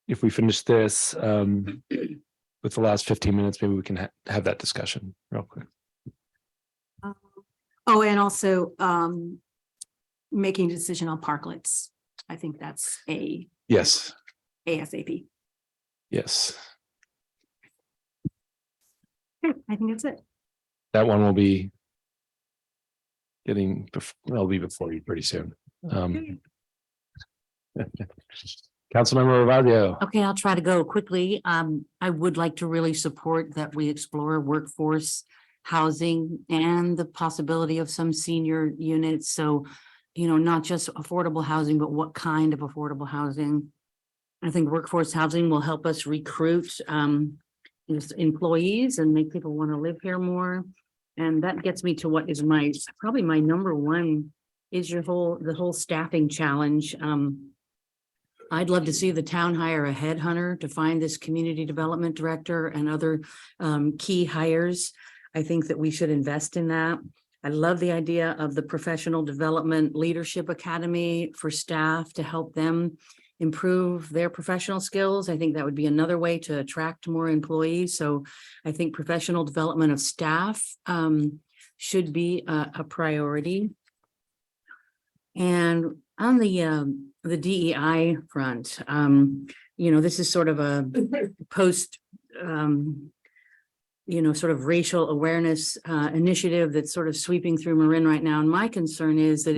if we finish this with the last 15 minutes, maybe we can have that discussion real quick. And also making a decision on parklets. I think that's Yes. ASAP. Yes. Okay, I think that's it. That one will be that'll be before you pretty soon. Councilmember Ravazio. Okay, I'll try to go quickly. I would like to really support that we explore workforce housing and the possibility of some senior units. So, not just affordable housing, but what kind of affordable housing. I think workforce housing will help us recruit employees and make people want to live here more. And that gets me to what is probably my number one is the whole staffing challenge. I'd love to see the town hire a headhunter to find this community development director and other key hires. I think that we should invest in that. I love the idea of the professional development leadership academy for staff to help them improve their professional skills. I think that would be another way to attract more employees. So I think professional development of staff should be a priority. And on the DEI front, this is sort of a post sort of racial awareness initiative that's sort of sweeping through Marin right now. And my concern is that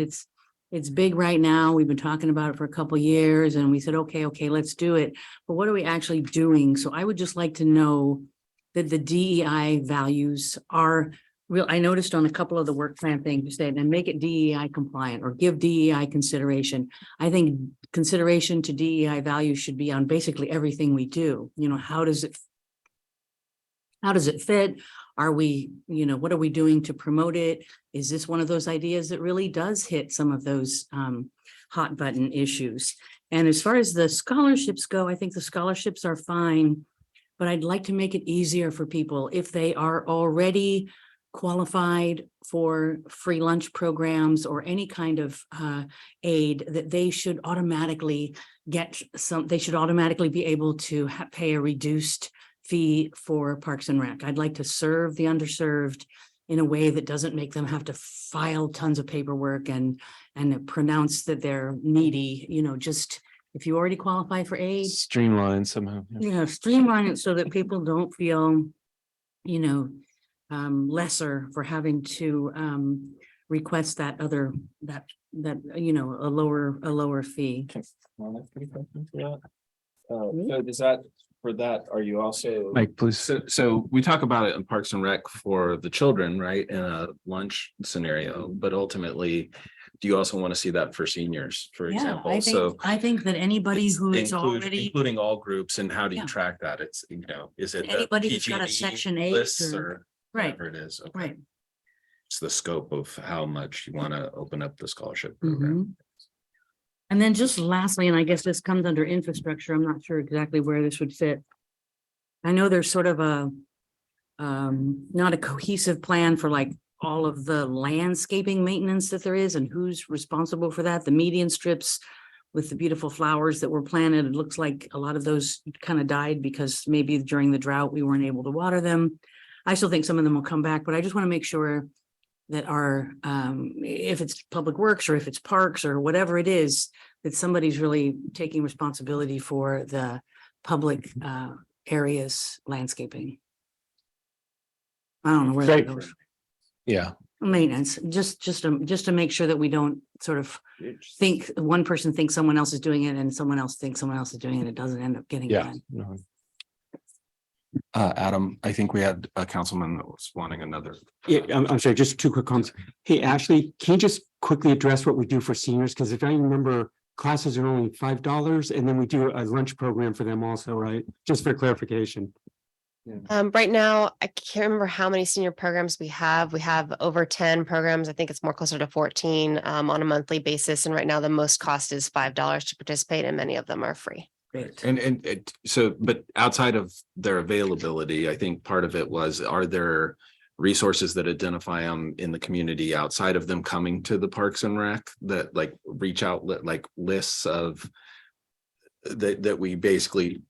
it's big right now. We've been talking about it for a couple of years and we said, okay, let's do it. But what are we actually doing? So I would just like to know that the DEI values are real. I noticed on a couple of the work plan things you said, and make it DEI compliant or give DEI consideration. I think consideration to DEI values should be on basically everything we do. How does it fit? Are we, what are we doing to promote it? Is this one of those ideas that really does hit some of those hot button issues? And as far as the scholarships go, I think the scholarships are fine, but I'd like to make it easier for people if they are already qualified for free lunch programs or any kind of aid, that they should automatically be able to pay a reduced fee for Parks and Rec. I'd like to serve the underserved in a way that doesn't make them have to file tons of paperwork and pronounce that they're needy. Just if you already qualify for aid, Streamline somehow. streamline it so that people don't feel, lesser for having to request that other a lower fee. So does that, for that, are you also? Mike, please. So we talk about it in Parks and Rec for the children, right, in a lunch scenario, but ultimately, do you also want to see that for seniors, for example? I think that anybody who is already, including all groups, and how do you Yeah. track that? It's, is it the anybody who's got a PG&E Section 8 lists or, or right, whatever it is? Okay. right. It's the scope of how much you want to open up the scholarship program. Mhm. And then just lastly, and I guess this comes under infrastructure, I'm not sure exactly where this would fit. I know there's sort of a not a cohesive plan for like all of the landscaping maintenance that there is and who's responsible for that. The median strips with the beautiful flowers that were planted, it looks like a lot of those kind of died because maybe during the drought we weren't able to water them. I still think some of them will come back, but I just want to make sure that our if it's public works or if it's parks or whatever it is, that somebody's really taking responsibility for the public areas landscaping. I don't know where that goes. Yeah. Maintenance, just to make sure that we don't sort of think one person thinks someone else is doing it and someone else thinks someone else is doing it. It doesn't end up getting Yeah. done. No. Adam, I think we had a councilman that was wanting another. Yeah, I'm sorry, just two quick comments. Hey, Ashley, can you just quickly address what we do for seniors? Because if I remember, classes are only $5 and then we do a lunch program for them also, right? Just for clarification. Right now, I can't remember how many senior programs we have. We have over 10 programs. I think it's more closer to 14 on a monthly basis. And right now the most cost is $5 to participate and many of them are free. Great. And so, but outside of their availability, I think part of it was, are there resources that identify them in the community outside of them coming to the Parks and Rec that like reach out, like lists of that we basically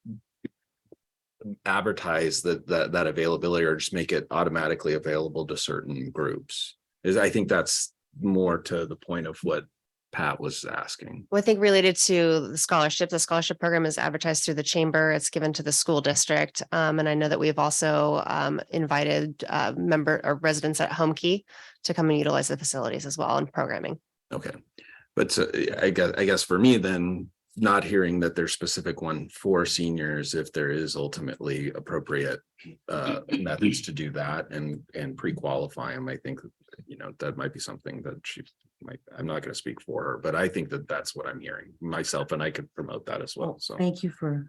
advertise that availability or just make it automatically available to certain groups? I think that's more to the point of what Pat was asking. Well, I think related to the scholarship program is advertised through the chamber. It's given to the school district. And I know that we've also invited member or residents at Home Key to come and utilize the facilities as well in programming. Okay. But so I guess for me then, not hearing that there's specific one for seniors, if there is ultimately appropriate methods to do that and pre-qualify them, I think, that might be something that I'm not going to speak for her, but I think that that's what I'm hearing myself, and I could promote that as well. So. Thank you for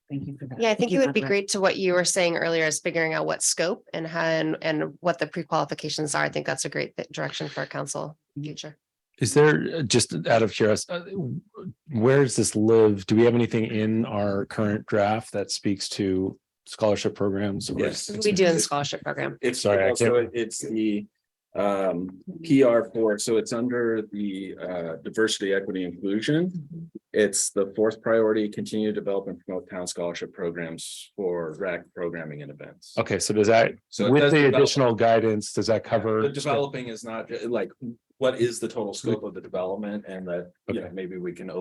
that. Yeah, I think you it would for be that. great to what you were saying earlier is figuring out what scope and how and what the pre-qualifications are. I think that's a great direction for council future. Is there, just out of curiosity, where does this live? Do we have anything in our current draft that speaks to scholarship programs? Or Yes. We do in the scholarship program. It's Sorry, I also, can't- it's the PR4, so it's under the diversity, equity, inclusion. It's the fourth priority, continue to develop and promote town scholarship programs for rec programming and events. Okay, so does that, So it with does the develop- additional guidance, does that cover? The developing is not like, what is the total scope of the development, and that, you know, Okay. maybe we can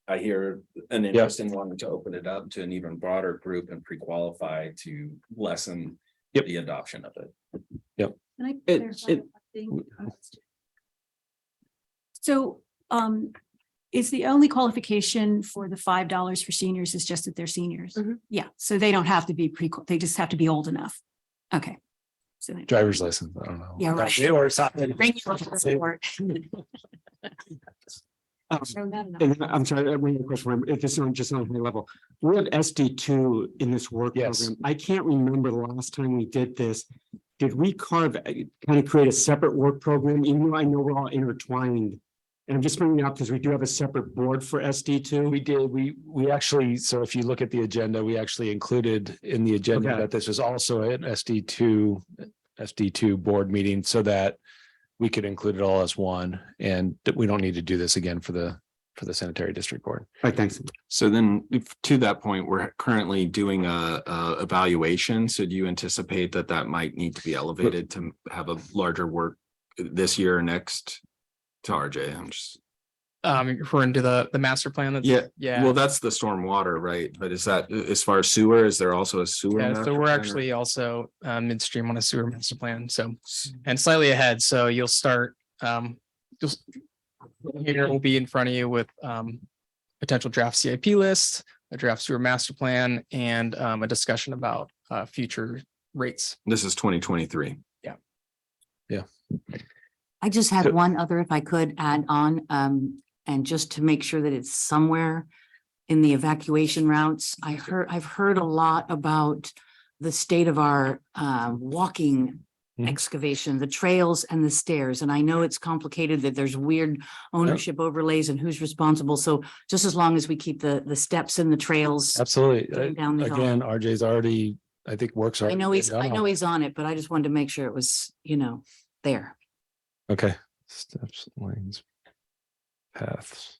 I hear an interest in wanting to open it up to an even broader group and pre-qualify to lessen Yep. the adoption of it. Can I It- clarify it- one thing? So, is the only qualification for the $5 for seniors is just that they're seniors? Mhm. Yeah, so they don't have to be they just have to be old enough. Okay. So they- Driver's license, I don't know. Yeah, right. Or something. Bring your passport. And I'm sorry, we have a question, for him. If this is just on a high level. We have SD2 in this work Yes. program. I can't remember the last time we did this. Did we kind of create a separate work program, even though I know we're all intertwined? And I'm just bringing it up because we do have a separate board for SD2. We did, we actually, so if you look at the agenda, we actually included in the agenda Okay. that this was also an SD2 board meeting so that we could include it all as one, and that we don't need to do this again for the sanitary district board. All right, thanks. So then to that point, we're currently doing a evaluation. So do you anticipate that that might need to be elevated to have a larger work this year or next? To RJ, I'm just, Referring to the master plan. That's, yeah, yeah. well, that's the stormwater, right? But is that, as far as sewer, is there also a sewer? Yeah, master so we're plan or- actually also midstream on a sewer master plan, so and slightly ahead, so you'll start here will be in front of you with potential draft CIP list, a draft sewer master plan, and a discussion about future rates. This is 2023. I just had So- one other, if I could add on, and just to make sure that it's somewhere in the evacuation routes. I've heard a lot about the state of our walking Mhm. excavation, the trails and the stairs. And I know it's complicated, that there's weird ownership overlays and who's responsible. So just as long as we keep the steps and the trails. Absolutely. Getting down the hill. Again, RJ's already, I think works. I know already he's, been I done know on- he's on it, but I just wanted to make sure it was, there. Okay. Steps, lanes, paths.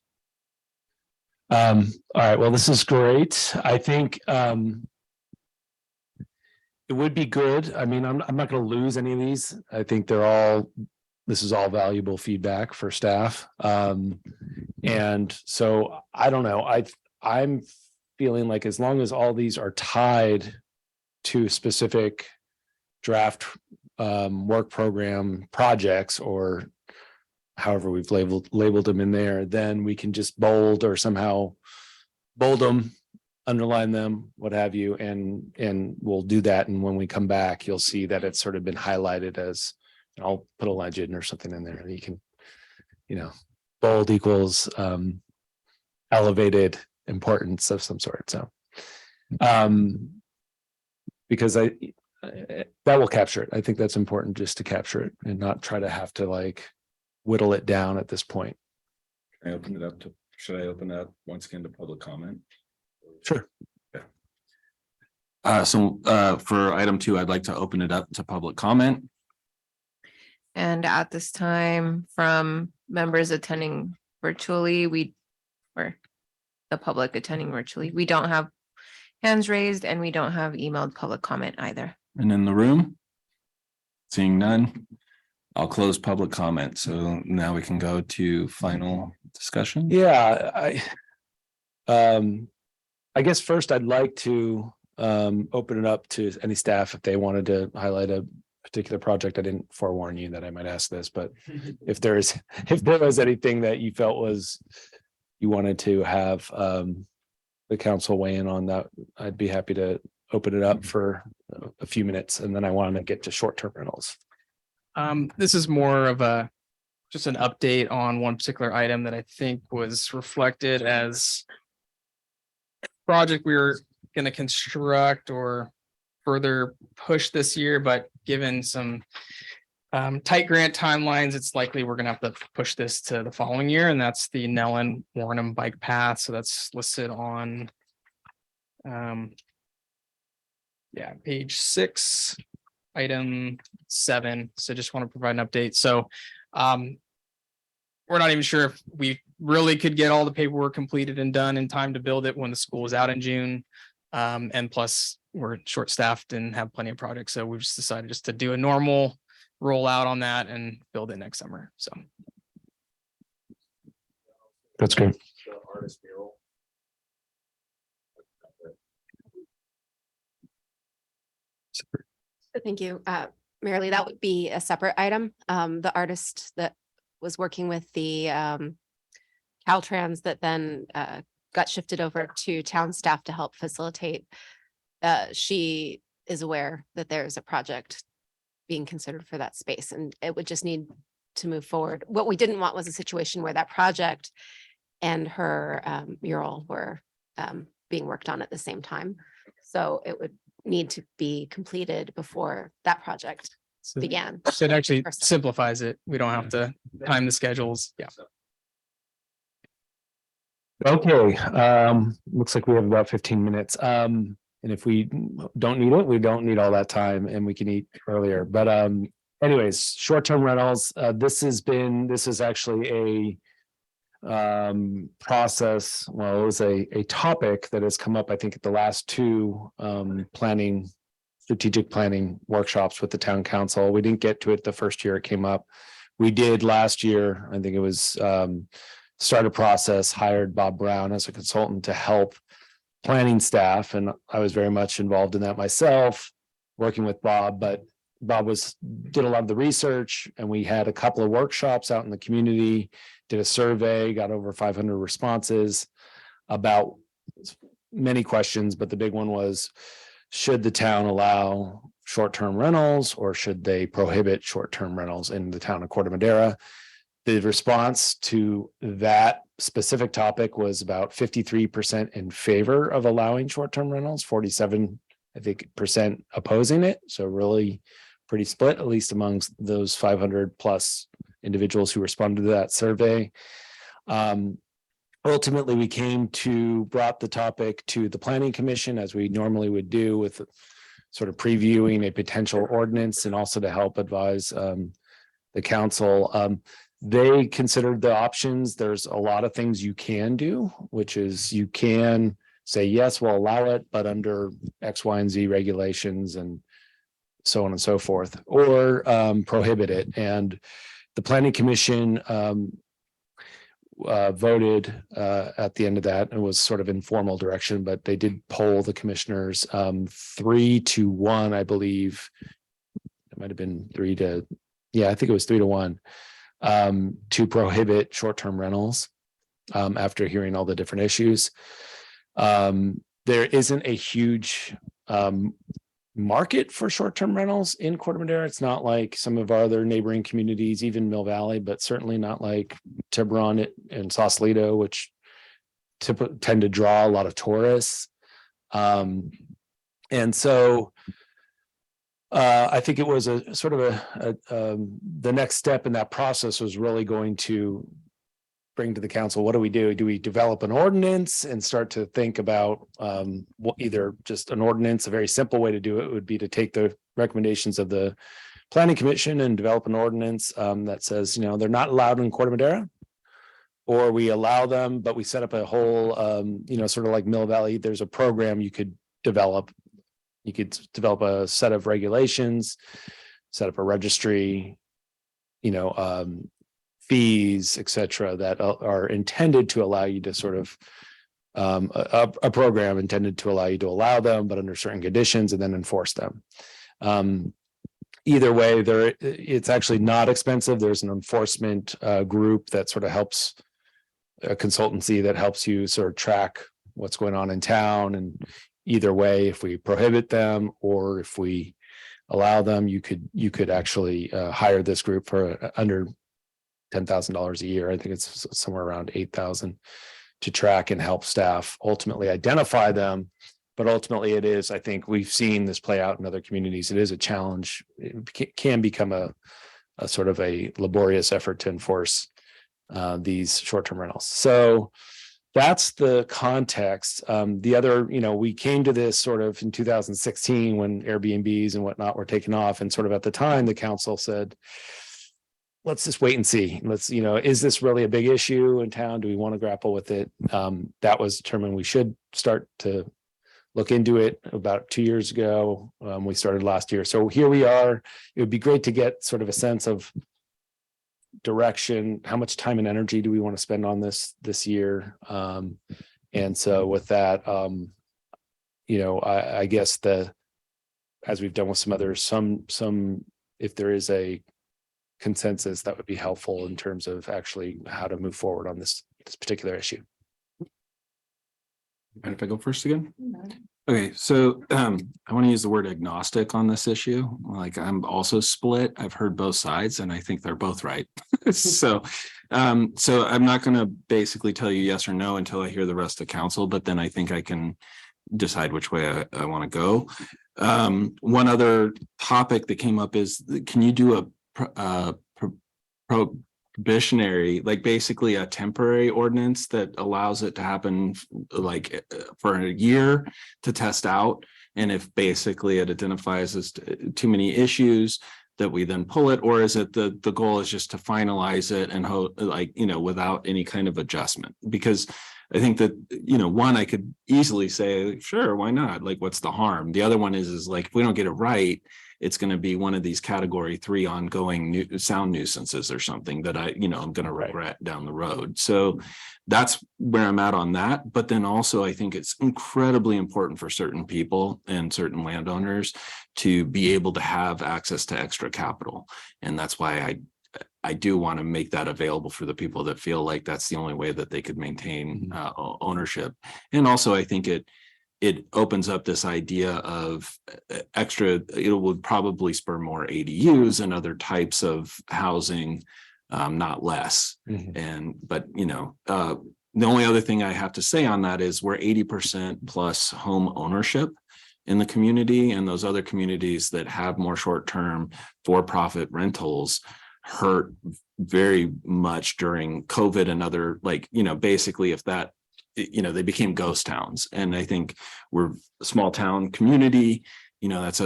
All right, well, this is great. I think it would be good. I mean, I'm not gonna lose any of these. I think this is all valuable feedback for staff. And so I don't know, I'm feeling like as long as all these are tied to specific draft work program projects, or however we've labeled them in there, then we can just bold or somehow bold them, underline them, what have you, and we'll do that. And when we come back, you'll see that it's sort of been highlighted as, I'll put a legend or something in there. You can, bold equals elevated importance of some sort. So because that will capture it. I think that's important, just to capture it and not try to have to whittle it down at this point. Should I open it up once again to public comment? Sure. For item 2, I'd like to open it up to public comment. And at this time, from members attending virtually, or the public attending virtually, we don't have hands raised and we don't have emailed public comment either. And in the room? Seeing none, I'll close public comment. So now we can go to final discussion. Yeah, I guess first I'd like to open it up to any staff if they wanted to highlight a particular project. I didn't forewarn you that I might ask this, but if there was anything that you felt you wanted to have the council weigh in on, that I'd be happy to open it up for a few minutes, and then I want to get to short-term rentals. This is more of a just an update on one particular item that I think was reflected as project we were going to construct or further push this year, but given some tight grant timelines, it's likely we're gonna have to push this to the following year, and that's the Nellen Warrenham bike path. So that's listed on page 6, item 7. So just want to provide an update. So we're not even sure if we really could get all the paperwork completed and done in time to build it when the school is out in June. And plus we're short-staffed and have plenty of projects. So we've just decided just to do a normal rollout on that and build it next summer. So. That's good. Thank you. Merrily, that would be a separate item. The artist that was working with the Caltrans that then got shifted over to town staff to help facilitate. She is aware that there's a project being considered for that space, and it would just need to move forward. What we didn't want was a situation where that project and her mural were being worked on at the same time. So it would need to be completed before that project began. So it actually simplifies it. We don't have to time the schedules. Yeah. Okay, looks like we have about 15 minutes. And if we don't need it, we don't need all that time and we can eat earlier. But anyways, short-term rentals, this is actually a process. Well, it was a topic that has come up, I think, at the last 2 strategic planning workshops with the town council. We didn't get to it the first year it came up. We did last year. I think it was start a process, hired Bob Brown as a consultant to help planning staff. And I was very much involved in that myself, working with Bob, but Bob did a lot of the research, and we had a couple of workshops out in the community, did a survey, got over 500 responses about many questions, but the big one was, should the town allow short-term rentals or should they prohibit short-term rentals in the town of Corte Madera? The response to that specific topic was about 53% in favor of allowing short-term rentals, 47, I think, % opposing it. So really pretty split, at least amongst those 500 plus individuals who responded to that survey. Ultimately, we brought the topic to the Planning Commission, as we normally would do, with sort of previewing a potential ordinance and also to help advise the council. They considered the options. There's a lot of things you can do, which is you can say, yes, we'll allow it, but under X, Y, and Z regulations and so on and so forth, or prohibit it. And the Planning Commission voted at the end of that. It was sort of informal direction, but they did poll the commissioners 3-1, I believe. It might have been 3-, I think it was 3-1. To prohibit short-term rentals after hearing all the different issues. There isn't a huge market for short-term rentals in Corte Madera. It's not like some of our other neighboring communities, even Mill Valley, but certainly not like Tiburon and Sausalito, which tend to draw a lot of tourists. And so I think it was a sort of the next step in that process was really going to bring to the council, what do we do? Do we develop an ordinance and start to think about either just an ordinance? A very simple way to do it would be to take the recommendations of the Planning Commission and develop an ordinance that says, they're not allowed in Corte Madera, or we allow them, but we set up a whole, sort of like Mill Valley, there's a program you could develop. You could develop a set of regulations, set up a registry, fees, et cetera, that are intended to allow you to sort of a program intended to allow you to allow them, but under certain conditions, and then enforce them. Either way, it's actually not expensive. There's an enforcement group that sort of helps, a consultancy that helps you sort of track what's going on in town. And either way, if we prohibit them or if we allow them, you could actually hire this group for under $10,000 a year. I think it's somewhere around 8,000 to track and help staff ultimately identify them. But ultimately it is, I think we've seen this play out in other communities. It is a challenge. It can become a sort of a laborious effort to enforce these short-term rentals. So that's the context. The other, we came to this sort of in 2016 when Airbnbs and whatnot were taken off. And sort of at the time, the council said, let's just wait and see. Let's, is this really a big issue in town? Do we want to grapple with it? That was determined we should start to look into it about 2 years ago. We started last year. So here we are. It would be great to get sort of a sense of direction. How much time and energy do we want to spend on this year? And so with that, I guess as we've done with some others, some if there is a consensus, that would be helpful in terms of actually how to move forward on this particular issue. And if I go first again? Okay, so I want to use the word agnostic on this issue. Like, I'm also split. I've heard both sides and I think they're both right. So I'm not going to basically tell you yes or no until I hear the rest of council, but then I think I can decide which way I want to go. One other topic that came up is, can you do a probationary, like basically a temporary ordinance that allows it to happen like for a year to test out? And if basically it identifies as too many issues, that we then pull it, or is it the goal is just to finalize it and without any kind of adjustment? Because I think that, one, I could easily say, sure, why not? Like, what's the harm? The other one is like, if we don't get it right, it's going to be one of these category 3 ongoing sound nuisances or something that I'm going to regret down the road. So that's where I'm at on that. But then also, I think it's incredibly important for certain people and certain landowners to be able to have access to extra capital. And that's why I do want to make that available for the people that feel like that's the only way that they could maintain ownership. And also, I think it opens up this idea of extra, it would probably spur more ADUs and other types of housing, not less. But the only other thing I have to say on that is we're 80% plus home ownership in the community, and those other communities that have more short-term for-profit rentals hurt very much during COVID and other, basically if that, they became ghost towns. And I think we're a small town community, that's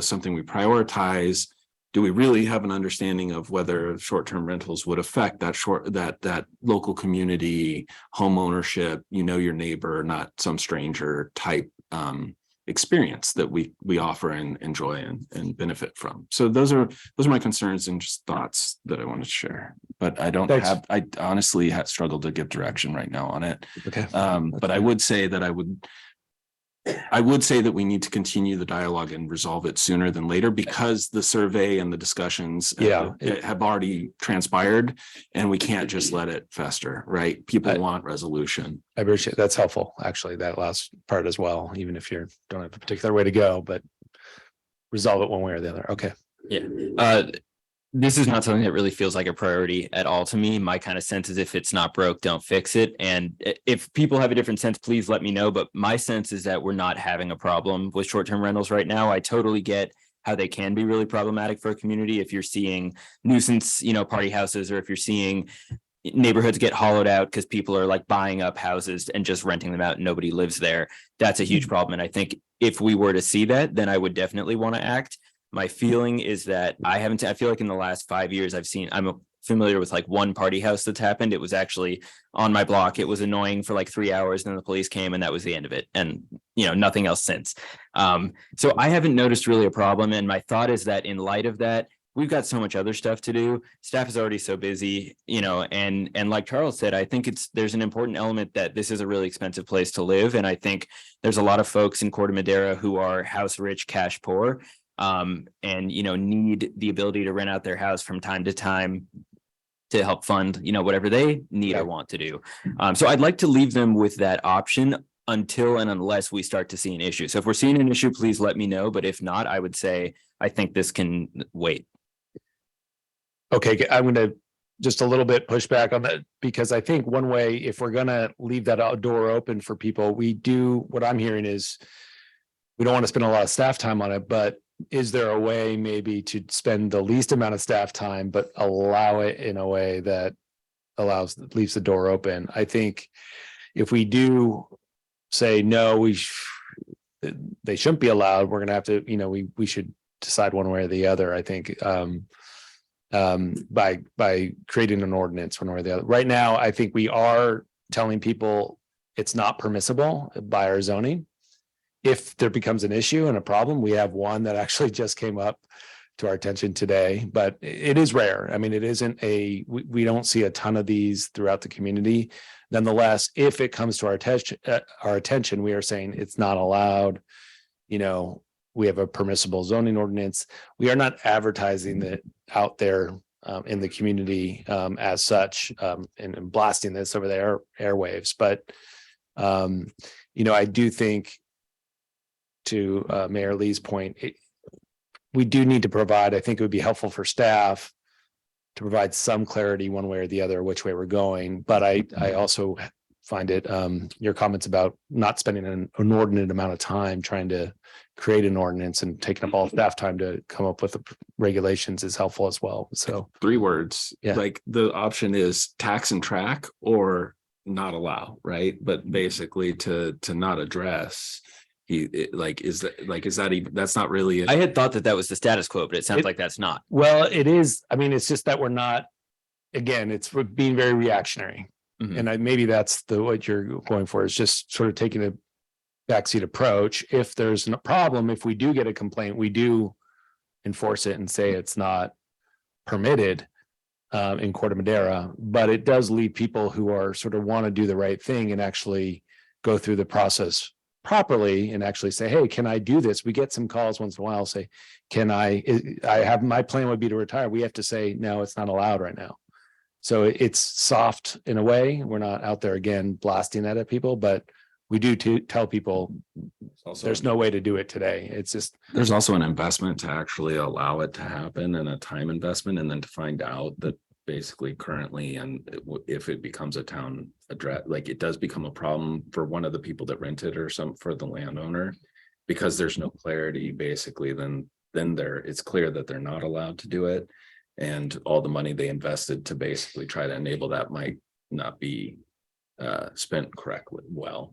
something we prioritize. Do we really have an understanding of whether short-term rentals would affect that local community home ownership, your neighbor, not some stranger type experience that we offer and enjoy and benefit from? So those are my concerns and just thoughts that I wanted to share. But I honestly struggled to give direction right now on it. Okay. But I would say that I would say that we need to continue the dialogue and resolve it sooner than later, because the survey and the discussions have already transpired, and we can't just let it fester, right? People want resolution. I appreciate that's helpful, actually, that last part as well, even if you don't have a particular way to go, but resolve it one way or the other. Okay. Yeah. This is not something that really feels like a priority at all to me. My kind of sense is if it's not broke, don't fix it. And if people have a different sense, please let me know. But my sense is that we're not having a problem with short-term rentals right now. I totally get how they can be really problematic for a community. If you're seeing nuisance, party houses, or if you're seeing neighborhoods get hollowed out because people are like buying up houses and just renting them out and nobody lives there, that's a huge problem. And I think if we were to see that, then I would definitely want to act. My feeling is that I feel like in the last 5 years, I'm familiar with like one party house that's happened. It was actually on my block. It was annoying for like 3 hours. Then the police came and that was the end of it. And, nothing else since. So I haven't noticed really a problem. And my thought is that in light of that, we've got so much other stuff to do. Staff is already so busy, and like Charles said, I think there's an important element that this is a really expensive place to live. And I think there's a lot of folks in Corte Madera who are house rich, cash poor. And need the ability to rent out their house from time to time to help fund whatever they need or want to do. So I'd like to leave them with that option until and unless we start to see an issue. So if we're seeing an issue, please let me know. But if not, I would say I think this can wait. Okay, I'm going to just a little bit pushback on that, because I think one way, if we're gonna leave that door open for people, what I'm hearing is we don't want to spend a lot of staff time on it, but is there a way maybe to spend the least amount of staff time, but allow it in a way that leaves the door open? I think if we do say, no, they shouldn't be allowed, we're gonna have to, we should decide one way or the other. I think by creating an ordinance one way or the other. Right now, I think we are telling people it's not permissible by our zoning. If there becomes an issue and a problem, we have one that actually just came up to our attention today, but it is rare. I mean, it isn't we don't see a ton of these throughout the community. Nonetheless, if it comes to our attention, we are saying it's not allowed. We have a permissible zoning ordinance. We are not advertising that out there in the community as such and blasting this over the airwaves. But, I do think, to Mayor Lee's point, we do need to provide, I think it would be helpful for staff to provide some clarity one way or the other, which way we're going. But I also find it, your comments about not spending an inordinate amount of time trying to create an ordinance and taking up all staff time to come up with the regulations is helpful as well. So 3 words, Yeah. like the option is tax and track or not allow, right? But basically to not address, is that even, that's not really. I had thought that was the status quo, but it sounds like that's not. Well, it is. I mean, it's just that we're not, again, we're being very reactionary. Mhm. And maybe that's what you're going for, is just sort of taking a backseat approach. If there's a problem, if we do get a complaint, we do enforce it and say it's not permitted in Corte Madera. But it does leave people who are sort of want to do the right thing and actually go through the process properly and actually say, hey, can I do this? We get some calls once in a while, say, I have, my plan would be to retire. We have to say, no, it's not allowed right now. So it's soft in a way. We're not out there again blasting that at people, but we do tell people there's no way to do it today. It's just, There's also an investment to actually allow it to happen, and a time investment, and then to find out that basically currently, and if it becomes a town address, like it does become a problem for one of the people that rented or for the landowner, because there's no clarity, basically, then it's clear that they're not allowed to do it. And all the money they invested to basically try to enable that might not be spent correctly,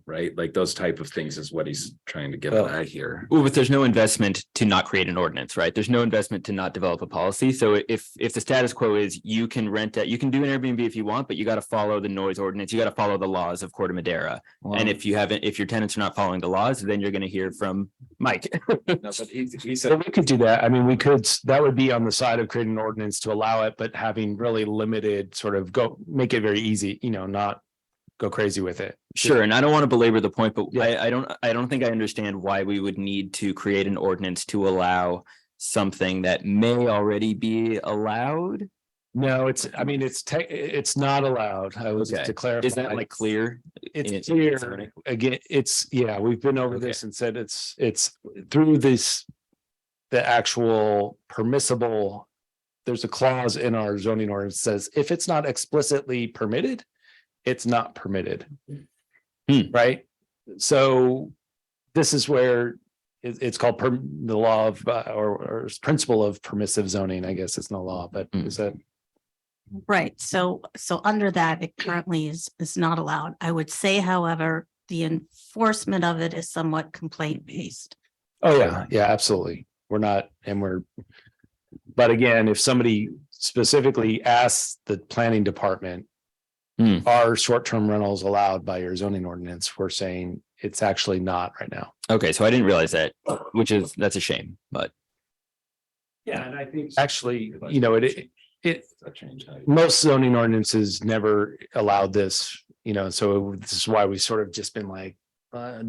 right? Like those type of things is what he's trying to get at here. Well, but there's no investment to not create an ordinance, right? There's no investment to not develop a policy. So if the status quo is you can rent it, you can do an Airbnb if you want, but you got to follow the noise ordinance. You got to follow the laws of Corte Madera. And if your tenants are not following the laws, then you're going to hear from Mike. No, but he so said, we could do that. I mean, that would be on the side of creating an ordinance to allow it, but having really limited sort of make it very easy, not go crazy with it. Sure, and I don't want to belabor the point, but Yeah. I don't think I understand why we would need to create an ordinance to allow something that may already be allowed. No, it's not allowed. I was Okay. to clarify. Is that like clear? It's in clear. zoning? Again, we've been over Okay. this and said it's through the actual permissible. There's a clause in our zoning ordinance that says if it's not explicitly permitted, it's not permitted. Right? So this is where it's called the law of or principle of permissive zoning. I guess it's no law, but is that Right, so under that, it currently is not allowed. I would say, however, the enforcement of it is somewhat complaint based. Oh, yeah, absolutely. But again, if somebody specifically asks the planning department, are short-term rentals allowed by your zoning ordinance? We're saying it's actually not right now. Okay, so I didn't realize that, that's a shame, but. Yeah, and I think actually, most zoning ordinances never allowed this, so this is why we sort of just been like,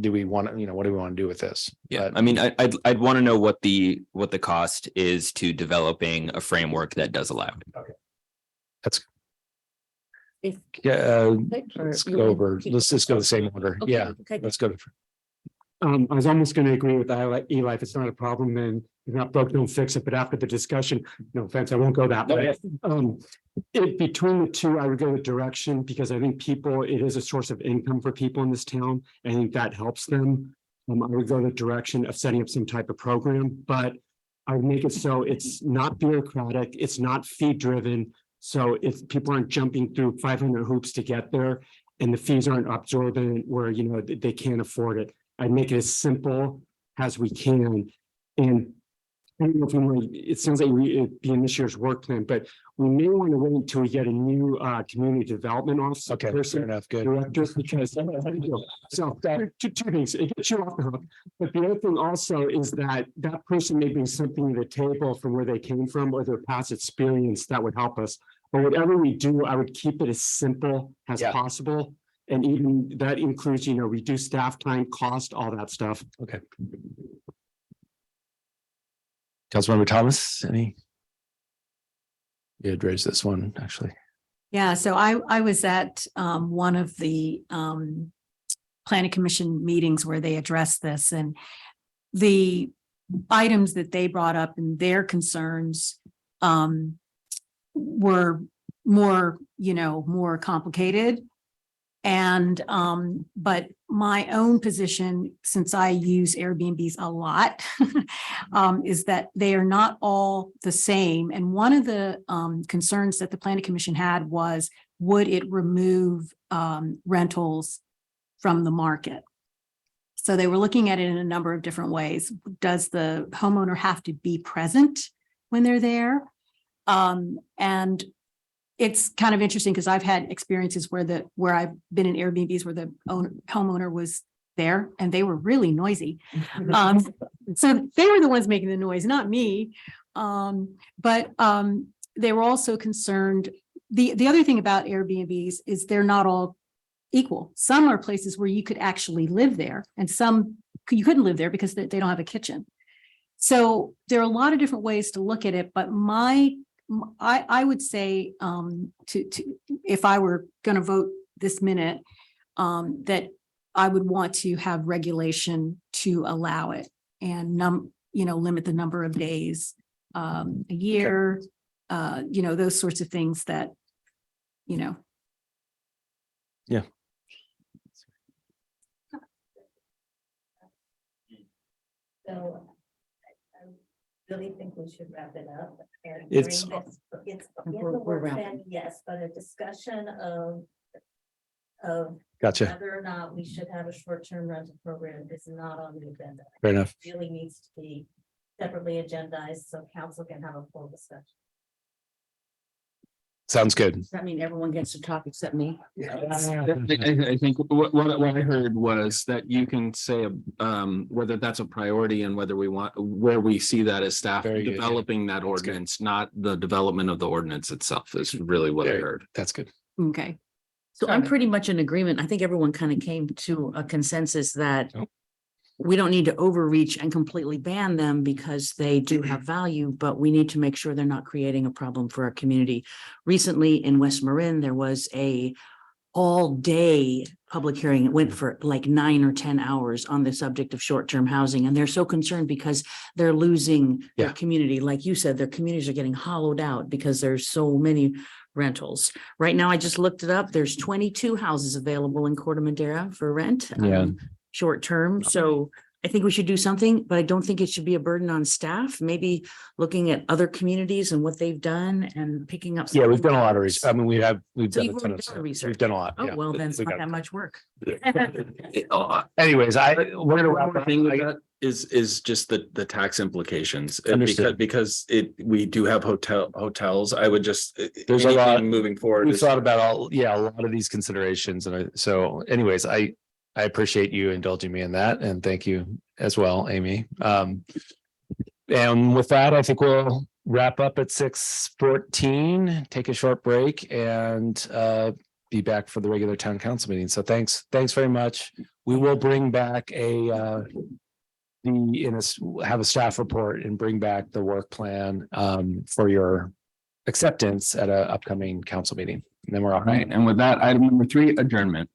do we want to, what do we want to do with this? Yeah, I mean, I'd want to know what the cost is to developing a framework that does allow it. Yeah, let's go over, let's just go the same order. Yeah, let's go to. I was almost going to agree with Eli. If it's not a problem, then if not broke, don't fix it. But after the discussion, no offense, I won't go that way. Between the two, I would go with direction because I think it is a source of income for people in this town. I think that helps them. I would go the direction of setting up some type of program, but I would make it so it's not bureaucratic, it's not fee driven. So if people aren't jumping through 500 hoops to get there and the fees aren't absorbent where, they can't afford it, I'd make it as simple as we can. And I don't know if we want, it sounds like it'd be in this year's work plan, but we may want to wait until we get a new community development officer. Okay, fair enough. Good. Director, because so two things, it gets you off the hook. But the other thing also is that person may bring something to the table from where they came from or their past experience that would help us. But whatever we do, I would keep it as simple as possible. And even that includes, reduce staff time, cost, all that stuff. Okay. Councilmember Thomas, any? You had raised this one, actually. Yeah, so I was at one of the planning commission meetings where they addressed this, and the items that they brought up and their concerns were more complicated. And but my own position, since I use Airbnbs a lot, is that they are not all the same. And one of the concerns that the planning commission had was, would it remove rentals from the market? So they were looking at it in a number of different ways. Does the homeowner have to be present when they're there? And it's kind of interesting because I've had experiences where I've been in Airbnbs where the homeowner was there and they were really noisy. So they were the ones making the noise, not me. But they were also concerned. The other thing about Airbnbs is they're not all equal. Some are places where you could actually live there, and some you couldn't live there because they don't have a kitchen. So there are a lot of different ways to look at it, but I would say if I were going to vote this minute, that I would want to have regulation to allow it and limit the number of days a year, those sorts of things that, Yeah. So I really think we should wrap it up. And It's- bring this- it's in the We're work wrapping. plan, yes, but a discussion of Gotcha. whether or not we should have a short-term rental program is not on the agenda. Fair enough. It really needs to be separately agendized so council can have a full discussion. Sounds good. Does that mean everyone gets to talk except me? I think what I heard was that you can say whether that's a priority and where we see that as staff Very good, yeah. developing that good. ordinance, not the development of the ordinance itself is really what I Very- heard. That's good. okay. So I'm pretty much in agreement. I think everyone kind of came to a consensus that Oh. we don't need to overreach and completely ban them because they do have value, but we need to make sure they're not creating a problem for our community. Recently in West Marin, there was a all-day public hearing. It went for like 9 or 10 hours on the subject of short-term housing. And they're so concerned because they're losing their Yeah. community. Like you said, their communities are getting hollowed out because there's so many rentals. Right now, I just looked it up. There's 22 houses available in Corte Madera for rent. Yeah. Short term. So I think we should do something, but I don't think it should be a burden on staff. Maybe looking at other communities and what they've done and picking up. Yeah, we've done a lot of research. research. I mean, we've So done a you've ton already of done stuff. research. We've done a lot. Oh, yeah. well, then it's We not got- that much work. Anyways, we're gonna One wrap more up. thing with that is just the tax implications. Understood. Because we do have hotels. I would just. There's a lot- anything moving forward. We've is- thought about a lot of these considerations. And so anyways, I appreciate you indulging me in that. And thank you as well, Amy. And with that, I think we'll wrap up at 6:14, take a short break and be back for the regular town council meeting. So thanks very much. We will bring back have a staff report and bring back the work plan for your acceptance at an upcoming council meeting. And then we're all All right. right. And with that, item number 3, adjournment.